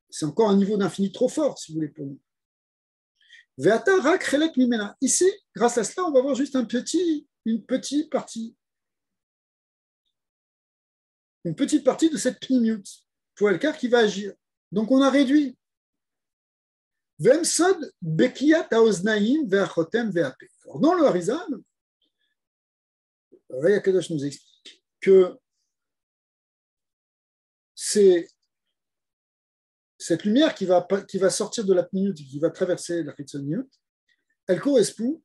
[SPEAKER 1] C'est encore un niveau d'infini trop fort, si vous voulez, pour nous. Veata rak chelek mimena. Ici, grâce à cela, on va voir juste une petite partie. Une petite partie de cette plimut, poilkar qui va agir. Donc on a réduit. Vemsod bekiyat haoznaim ve'achotem ve'ape. Dans le Harizal, Raya Kadosh nous explique que c'est cette lumière qui va sortir de la pnimiut et qui va traverser la Chitzoniut, elle correspond,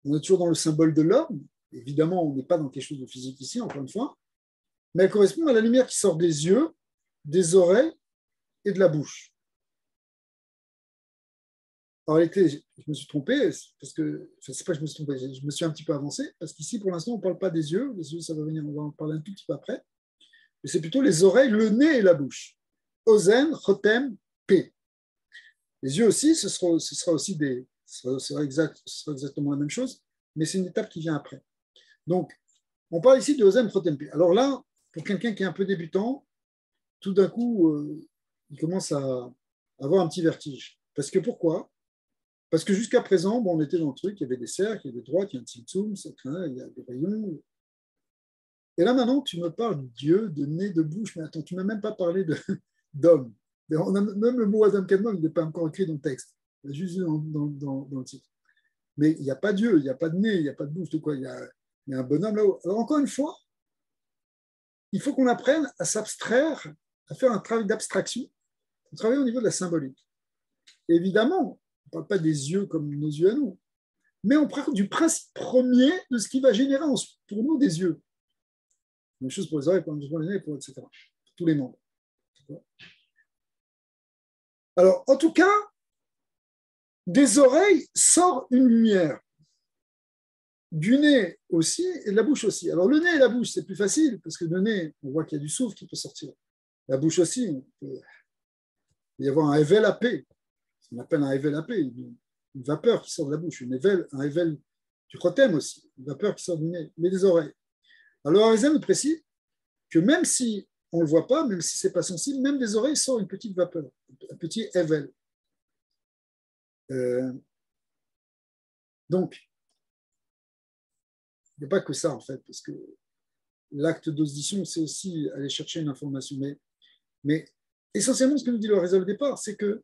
[SPEAKER 1] on est toujours dans le symbole de l'homme, évidemment on n'est pas dans quelque chose de physique ici, encore une fois, mais elle correspond à la lumière qui sort des yeux, des oreilles et de la bouche. En réalité, je me suis trompé, parce que, enfin, c'est pas que je me suis trompé, je me suis un petit peu avancé, parce qu'ici, pour l'instant, on ne parle pas des yeux, les yeux, ça va venir, on va en parler un tout petit peu après, mais c'est plutôt les oreilles, le nez et la bouche. Ozen, Chotem, P. Les yeux aussi, ce sera aussi ce sera exactement la même chose, mais c'est une étape qui vient après. Donc, on parle ici de Ozen, Chotem, P. Alors là, pour quelqu'un qui est un peu débutant, tout d'un coup, il commence à avoir un petit vertige. Parce que pourquoi ? Parce que jusqu'à présent, bon, on était dans le truc, il y avait des cercles, il y a des droites, il y a un tzimtzum, il y a des rayons. Et là, maintenant, tu me parles de Dieu, de nez, de bouche, mais attends, tu ne m'as même pas parlé d'homme. Même le mot Adam Kadmon, il n'est pas encore écrit dans le texte, il est juste dans le titre. Mais il n'y a pas Dieu, il n'y a pas de nez, il n'y a pas de bouche, de quoi, il y a un bonhomme là-haut. Alors encore une fois, il faut qu'on apprenne à s'abstraire, à faire un travail d'abstraction, à travailler au niveau de la symbolique. Et évidemment, on ne parle pas des yeux comme nos yeux à nous, mais on parle du principe premier de ce qui va générer pour nous des yeux. Même chose pour les oreilles, pour les nez, etc. Pour tous les membres. Alors, en tout cas, des oreilles sort une lumière. Du nez aussi et de la bouche aussi. Alors, le nez et la bouche, c'est plus facile, parce que le nez, on voit qu'il y a du souffle qui peut sortir. La bouche aussi, il peut y avoir un ével à paix. On appelle un ével à paix, une vapeur qui sort de la bouche, un ével du chotem aussi, une vapeur qui sort du nez, mais des oreilles. Alors, Arizal nous précise que même si on ne le voit pas, même si ce n'est pas sensible, même des oreilles sort une petite vapeur, un petit ével. Donc, il n'y a pas que ça, en fait, parce que l'acte d'audition, c'est aussi aller chercher une information. Mais essentiellement, ce que nous dit le Arizal au départ, c'est qu'il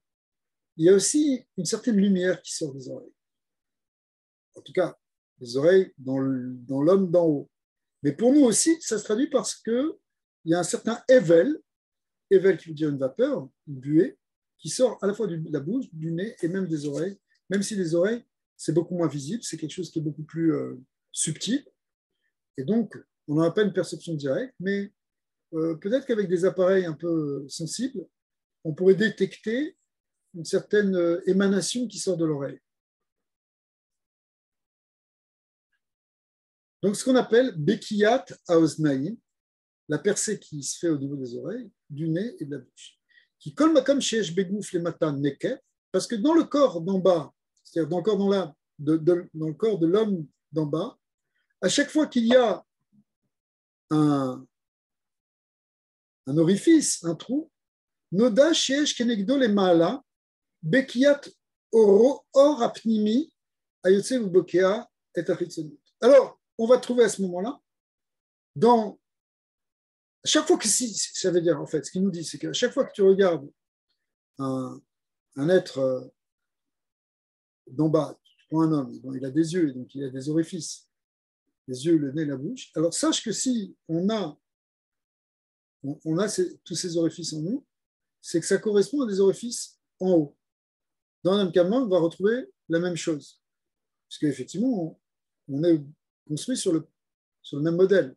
[SPEAKER 1] y a aussi une certaine lumière qui sort des oreilles. En tout cas, les oreilles dans l'homme d'en haut. Mais pour nous aussi, ça se traduit parce qu'il y a un certain ével qui veut dire une vapeur, une buée, qui sort à la fois de la bouche, du nez et même des oreilles, même si les oreilles, c'est beaucoup moins visible, c'est quelque chose qui est beaucoup plus subtil. Et donc, on n'a pas une perception directe, mais peut-être qu'avec des appareils un peu sensibles, on pourrait détecter une certaine émanation qui sort de l'oreille. Donc, ce qu'on appelle Bekiyat Aoznaïm, la percée qui se fait au niveau des oreilles, du nez et de la bouche. Qui colle comme chez Begouf les matins neke, parce que dans le corps d'en bas, c'est-à-dire dans le corps de l'homme d'en bas, à chaque fois qu'il y a un orifice, un trou, Noda sheesh kenegdo le maala, Bekiyat or apnimi, ayotse ubokea et achitzonut. Alors, on va trouver à ce moment-là, chaque fois que ça veut dire, en fait, ce qu'il nous dit, c'est qu'à chaque fois que tu regardes un être d'en bas, tu prends un homme, il a des yeux, donc il a des orifices, les yeux, le nez, la bouche. Alors sache que si on a tous ces orifices en nous, c'est que ça correspond à des orifices en haut. Dans un Kamman, on va retrouver la même chose. Parce qu'effectivement, on est construit sur le même modèle.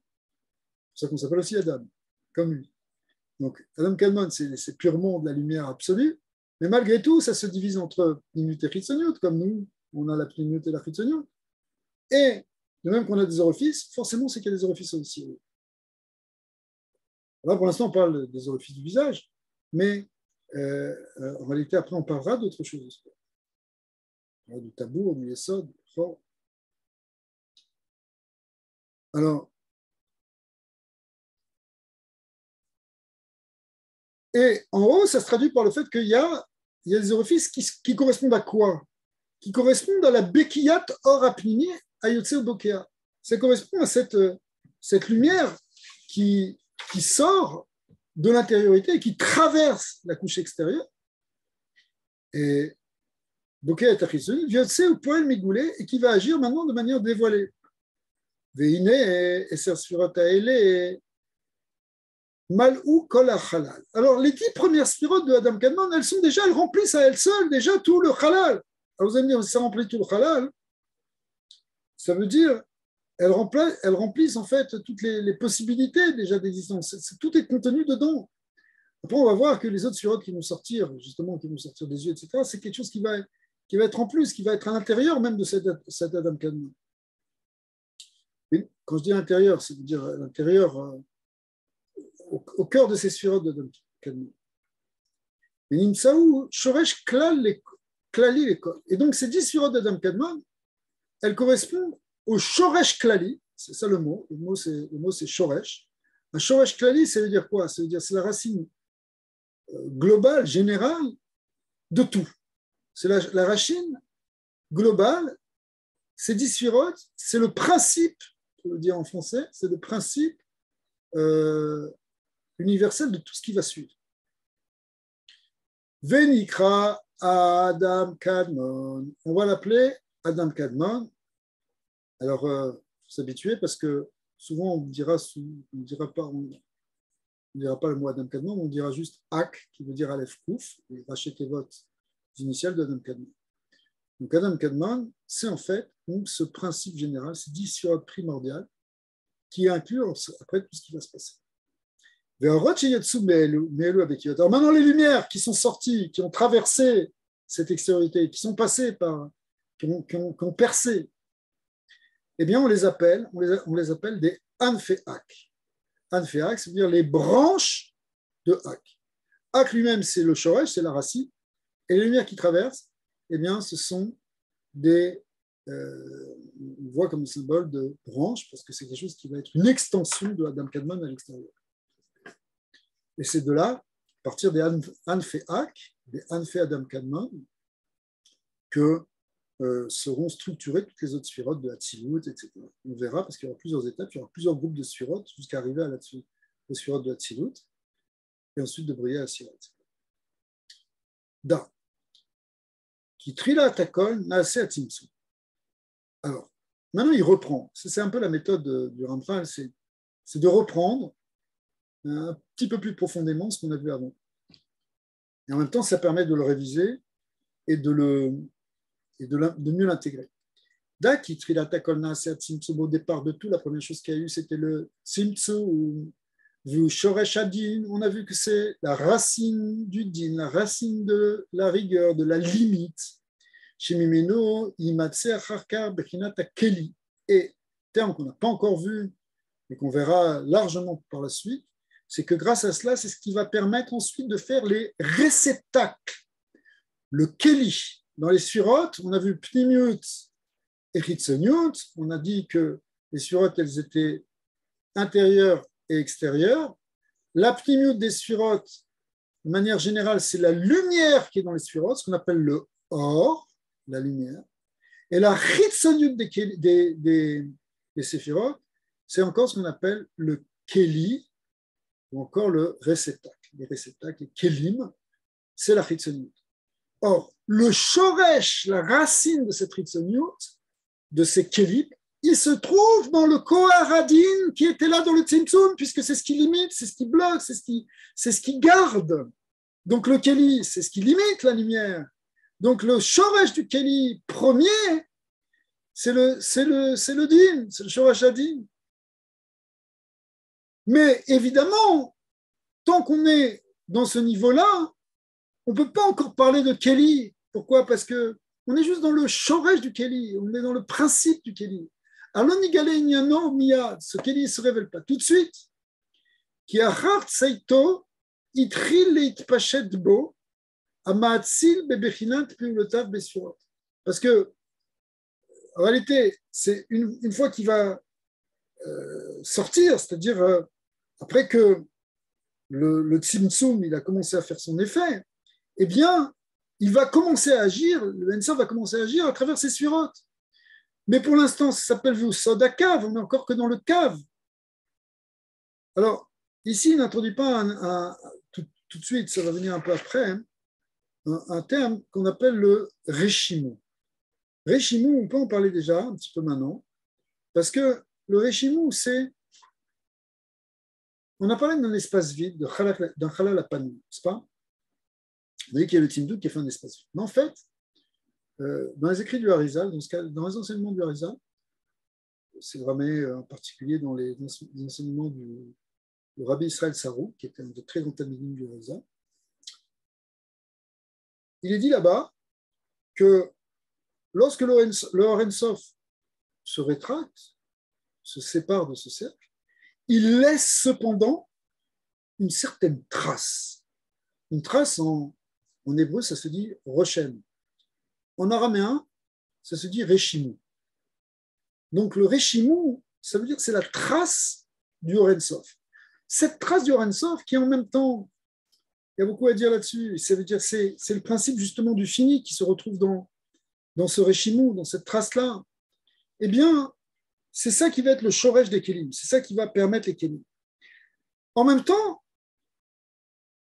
[SPEAKER 1] C'est ça qu'on s'appelle aussi Adam, comme lui. Donc, Adam Kalman, c'est purement de la lumière absolue, mais malgré tout, ça se divise entre Pnimut et Chitzoniut, comme nous, on a la Pnimut et la Chitzoniut. Et de même qu'on a des orifices, forcément, c'est qu'il y a des orifices aussi. Là, pour l'instant, on parle des orifices du visage, mais en réalité, après, on parlera d'autres choses. Du tabour, du yesod, du fort. Alors, et en haut, ça se traduit par le fait qu'il y a des orifices qui correspondent à quoi? Qui correspondent à la Bekiyat Or Apnimi Ayotse Bokea. Ça correspond à cette lumière qui sort de l'intériorité et qui traverse la couche extérieure. Et Bokea est Achisoni, Yotse ou Poel Migoulé, et qui va agir maintenant de manière dévoilée. Veine et Sersfirot Aele Malou Kol Halal. Alors, les 10 premières spirotes de Adam Kadmon, elles remplissent à elles seules déjà tout le halal. Alors, vous allez me dire, si ça remplit tout le halal, ça veut dire elles remplissent en fait toutes les possibilités déjà d'existence. Tout est contenu dedans. Après, on va voir que les autres spirotes qui vont sortir, justement, qui vont sortir des yeux, etc., c'est quelque chose qui va être en plus, qui va être à l'intérieur même de cette Adam Kadmon. Quand je dis l'intérieur, c'est dire à l'intérieur, au cœur de ces sphirotes de Adam Kadmon. Et donc, ces 10 sphirotes d'Adam Kadmon, elles correspondent au Shoresh Klali, c'est ça le mot. Le mot c'est Shoresh. Un Shoresh Klali, ça veut dire quoi? Ça veut dire c'est la racine globale, générale de tout. C'est la racine global, ces 10 sphirotes, c'est le principe, pour le dire en français, c'est le principe universel de tout ce qui va suivre. Venikra Adam Kadmon. On va l'appeler Adam Kadmon. Alors, il faut s'habituer parce que souvent on ne dira pas le mot Adam Kadmon, on dira juste Ak, qui veut dire Aleph Kouf, et Rachetevot, initiales d'Adam Kadmon. Donc, Adam Kadmon, c'est en fait donc, ce principe général, ces 10 sphirotes primordiales qui incluent après tout ce qui va se passer. Alors maintenant, les lumières qui sont sorties, qui ont traversé cette extériorité, qui sont passées par, qui ont percé, eh bien, on les appelle des Anfeak. Anfeak, c'est-à-dire les branches de Ak. Ak lui-même, c'est le shoresh, c'est la racine, et les lumières qui traversent, eh bien, ce sont des, on voit comme symbole de branche, parce que c'est quelque chose qui va être une extension de Adam Kadmon à l'extérieur. Et c'est de là, à partir des Anfeak, des Anfe Adam Kadmon, que seront structurées toutes les autres sphirotes de Hatzilut, etc. On verra, parce qu'il y aura plusieurs étapes, il y aura plusieurs groupes de sphirotes jusqu'à arriver à aux sphirotes de Hatzilut, et ensuite de briller à la Sirat. Da. Qui trila takol naase atimsum. Alors, maintenant il reprend. C'est un peu la méthode du Ramchal, c'est de reprendre un petit peu plus profondément ce qu'on a vu avant. Et en même temps, ça permet de le réviser et de mieux l'intégrer. Daki trilata kol naase atimsum, au départ de tout, la première chose qu'il y a eu, c'était le Tzimtzum, vu Shoresh Adin, on a vu que c'est la racine du din, la racine de la rigueur, de la limite. Shemimeno, Imatser, Harkar, Bechinata, Keli. Et terme qu'on n'a pas encore vu, et qu'on verra largement par la suite, c'est que grâce à cela, c'est ce qui va permettre ensuite de faire les réceptacles. Le Keli. Dans les sphirotes, on a vu Pnimiut et Chitzoniut, on a dit que les sphirotes, elles étaient intérieures et extérieures. La Pnimiut des sphirotes, de manière générale, c'est la lumière qui est dans les sphirotes, ce qu'on appelle le or, la lumière. Et la Chitzoniut des séphirotes, c'est encore ce qu'on appelle le Keli, ou encore le réceptacle. Les réceptacles, les Kelim, c'est la Chitzoniut. Or, le Shoresh, la racine de cette Chitzoniut, de ces Kelim, il se trouve dans le Koharadin qui était là dans le Tzimtzum, puisque c'est ce qui limite, c'est ce qui bloque, c'est ce qui garde. Donc le Keli, c'est ce qui limite la lumière. Donc le Shoresh du Keli premier, c'est le din, c'est le Shoresh Adin. Mais évidemment, tant qu'on est dans ce niveau-là, on ne peut pas encore parler de Keli. Pourquoi ? Parce qu'on est juste dans le Shoresh du Keli, on est dans le principe du Keli. Alors, ce Keli ne se révèle pas tout de suite. Qui a hart saito, itril leitpachet bo, amaatzil bebechinat piulotav besurot. Parce que, en réalité, c'est une fois qu'il va sortir, c'est-à-dire après que le Tzimtzum il a commencé à faire son effet, eh bien, il va commencer à agir, le Ensa va commencer à agir à travers ses sphirotes. Mais pour l'instant, ça s'appelle Soda Cave, on n'est encore que dans le cave. Alors, ici, il n'introduit pas tout de suite, ça va venir un peu après, hein, un terme qu'on appelle le Réchimou. Réchimou, on peut en parler déjà un petit peu maintenant, parce que le Réchimou, c'est. On a parlé d'un espace vide, d'un Chalal Apanim, n'est-ce pas? Vous voyez qu'il y a le Timdouk qui a fait un espace vide. Mais en fait, dans les écrits du Harizal, dans les enseignements du Harizal, c'est vraiment en particulier dans les enseignements du Rabbi Israël Sarou, qui était un des très grands talmidim du Harizal, il est dit là-bas que lorsque le Or Ein Sof se rétracte, se sépare de ce cercle, il laisse cependant une certaine trace. Une trace en hébreu, ça se dit Rochem. En araméen, ça se dit Réchimou. Donc le Réchimou, ça veut dire que c'est la trace du Or Ein Sof. Cette trace du Or Ein Sof qui en même temps, il y a beaucoup à dire là-dessus, ça veut dire c'est le principe justement du fini qui se retrouve dans ce Réchimou, dans cette trace-là, eh bien, c'est ça qui va être le shoresh des Kélim, c'est ça qui va permettre les Kélim. En même temps,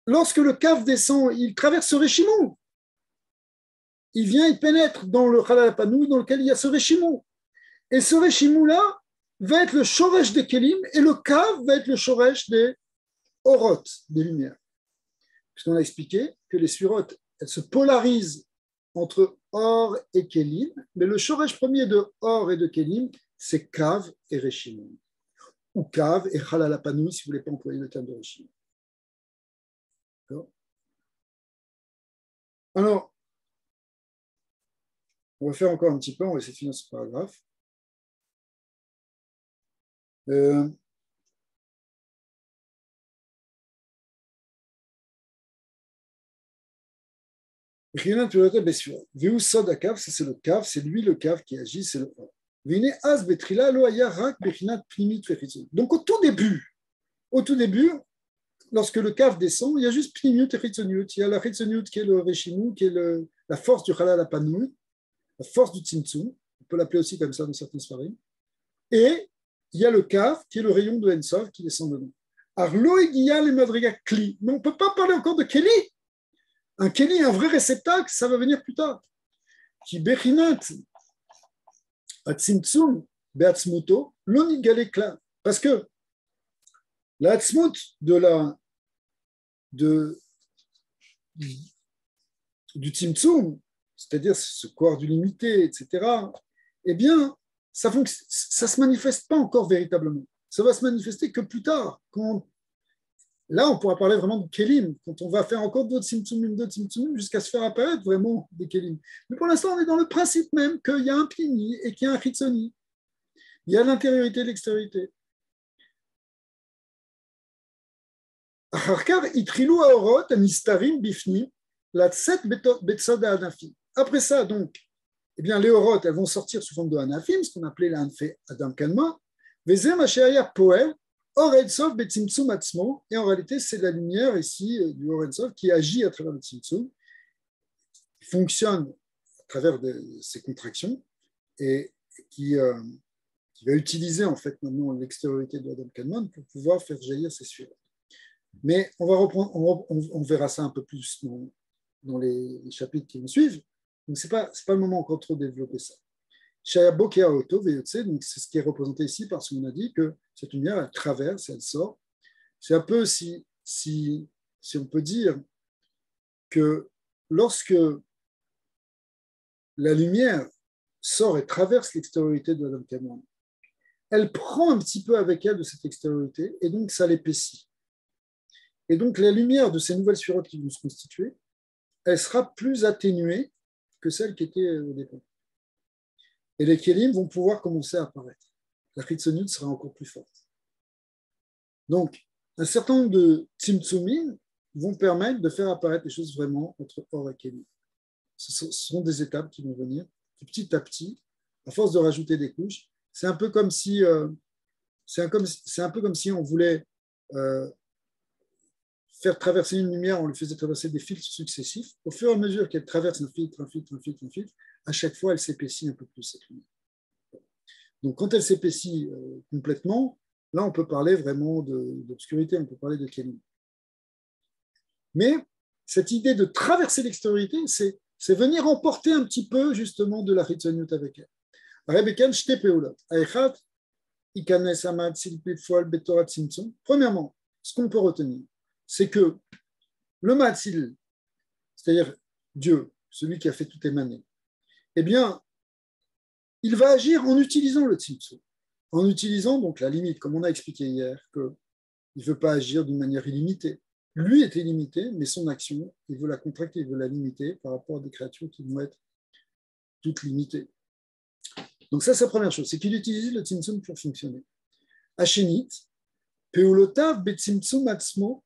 [SPEAKER 1] lorsque le Kaf descend, il traverse ce Réchimou. Il vient, il pénètre dans le Chalal Panou, dans lequel il y a ce Réchimou. Et ce Réchimou-là va être le shoresh des Kélim, et le Kaf va être le shoresh des Orot, des lumières. Puisqu'on a expliqué que les Sphirot, elles se polarisent entre Or et Kélim, mais le shoresh premier de Or et de Kélim, c'est Kav et Réchimou. Ou Kav et Chalal Panou, si vous ne voulez pas employer le terme de Réchimou. Alors, on va faire encore un petit peu, on va essayer de finir ce paragraphe. Vu Sod Akav, ça c'est le Kav, c'est lui le Kav qui agit, c'est le Or. Donc au tout début, lorsque le Kav descend, il y a juste Pnimiut et Chitzoniut. Il y a la Chitzoniut qui est le Réchimou, qui est la force du Chalal Apanoui, la force du Tzimtzum, on peut l'appeler aussi comme ça dans certains sfarim. Et il y a le Kav qui est le rayon de Ensov qui descend dedans. Arlo Egiya le Madriga Kli. Mais on ne peut pas parler encore de Keli. Un Keli, un vrai réceptacle, ça va venir plus tard. Qui Bechinat Atzimtzum Beatzmuto Lonigale Kla. Parce que la Atzmut du Tzimtzum, c'est-à-dire ce corps du limité, etc., eh bien, ça ne se manifeste pas encore véritablement. Ça va se manifester que plus tard. Là, on pourra parler vraiment de Kélim, quand on va faire encore d'autres Tzimtzumim, jusqu'à se faire apparaître vraiment des Kélim. Mais pour l'instant, on est dans le principe même qu'il y a un Pnimi et qu'il y a un Chitzoni. Il y a l'intériorité et l'extériorité. Après ça, donc, eh bien, les Orot, elles vont sortir sous forme de Hanafim, ce qu'on appelait l'Anfé Adam Kalma. Et en réalité, c'est la lumière ici du Or Ensof qui agit à travers le Tzimtzum, qui fonctionne à travers ces contractions et qui va utiliser en fait maintenant l'extériorité de Adam Kalman pour pouvoir faire jaillir ces sphères. Mais on va reprendre, on verra ça un peu plus dans les chapitres qui nous suivent. Donc, ce n'est pas le moment encore trop de développer ça. Donc, c'est ce qui est représenté ici parce qu'on a dit que cette lumière, elle traverse, elle sort. C'est un peu si on peut dire que lorsque la lumière sort et traverse l'extériorité de Adam Kalman, elle prend un petit peu avec elle de cette extériorité et donc ça l'épaissit. Et donc, la lumière de ces nouvelles sphirotes qui vont se constituer, elle sera plus atténuée que celle qui était au départ. Et les kélim vont pouvoir commencer à apparaître. La chitzoniut sera encore plus forte. Donc, un certain nombre de tzimtzumim vont permettre de faire apparaître les choses vraiment entre or et kélim. Ce sont des étapes qui vont venir petit à petit, à force de rajouter des couches. C'est un peu comme si, on voulait faire traverser une lumière, on lui faisait traverser des filtres successifs. Au fur et à mesure qu'elle traverse un filtre, à chaque fois, elle s'épaissit un peu plus, cette lumière. Donc, quand elle s'épaissit complètement, là, on peut parler vraiment d'obscurité, on peut parler de kélim. Mais cette idée de traverser l'extériorité, c'est venir emporter un petit peu, justement, de la chitzoniut avec elle. Premièrement, ce qu'on peut retenir, c'est que le Matzil, c'est-à-dire Dieu, celui qui a fait tout émaner, eh bien, il va agir en utilisant le Tzimtzum, en utilisant donc la limite, comme on a expliqué hier, qu'il ne veut pas agir d'une manière illimitée. Lui est illimité, mais son action, il veut la contracter, il veut la limiter par rapport à des créatures qui vont être toutes limitées. Donc ça, c'est la première chose, c'est qu'il utilise le Tzimtzum pour fonctionner. Hachenit, Peolotav betzimtzum atzmo,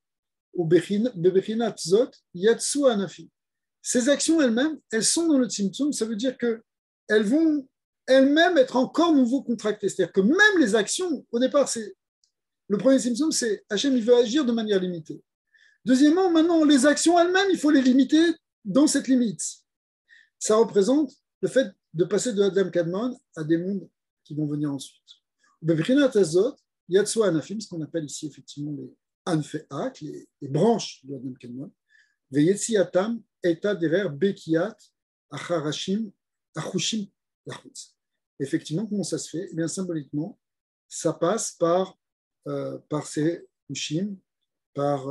[SPEAKER 1] ces actions elles-mêmes, elles sont dans le tzimtzum, ça veut dire qu'elles vont elles-mêmes être encore nouveau contractées. C'est-à-dire que même les actions, au départ, le premier tzimtzum, c'est Hachem, il veut agir de manière limitée. Deuxièmement, maintenant, les actions elles-mêmes, il faut les limiter dans cette limite. Ça représente le fait de passer de Adam Kadmon à des mondes qui vont venir ensuite. Bebrinat Azot, Yatsua Anafim, ce qu'on appelle ici effectivement les Anfeak, les branches de Adam Kadmon, Veyetziatam, Eta Derer, Bekiat, Acharashim, Achushim, Lachutz. Effectivement, comment ça se fait? Eh bien, symboliquement, ça passe par ces Hushim, par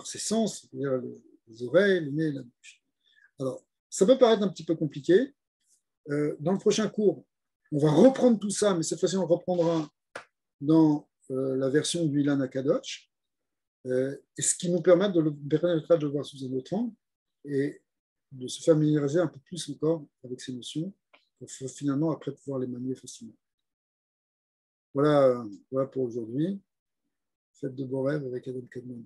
[SPEAKER 1] ses sens, c'est-à-dire les oreilles, le nez, la bouche. Alors, ça peut paraître un petit peu compliqué. Dans le prochain cours, on va reprendre tout ça, mais cette fois-ci, on reprendra dans la version du Ilan Akadosh, et ce qui nous permet de le voir sous un autre angle et de se familiariser un peu plus encore avec ces notions pour finalement après pouvoir les manier facilement. Voilà pour aujourd'hui. Faites de beaux rêves avec Adam Kadmon.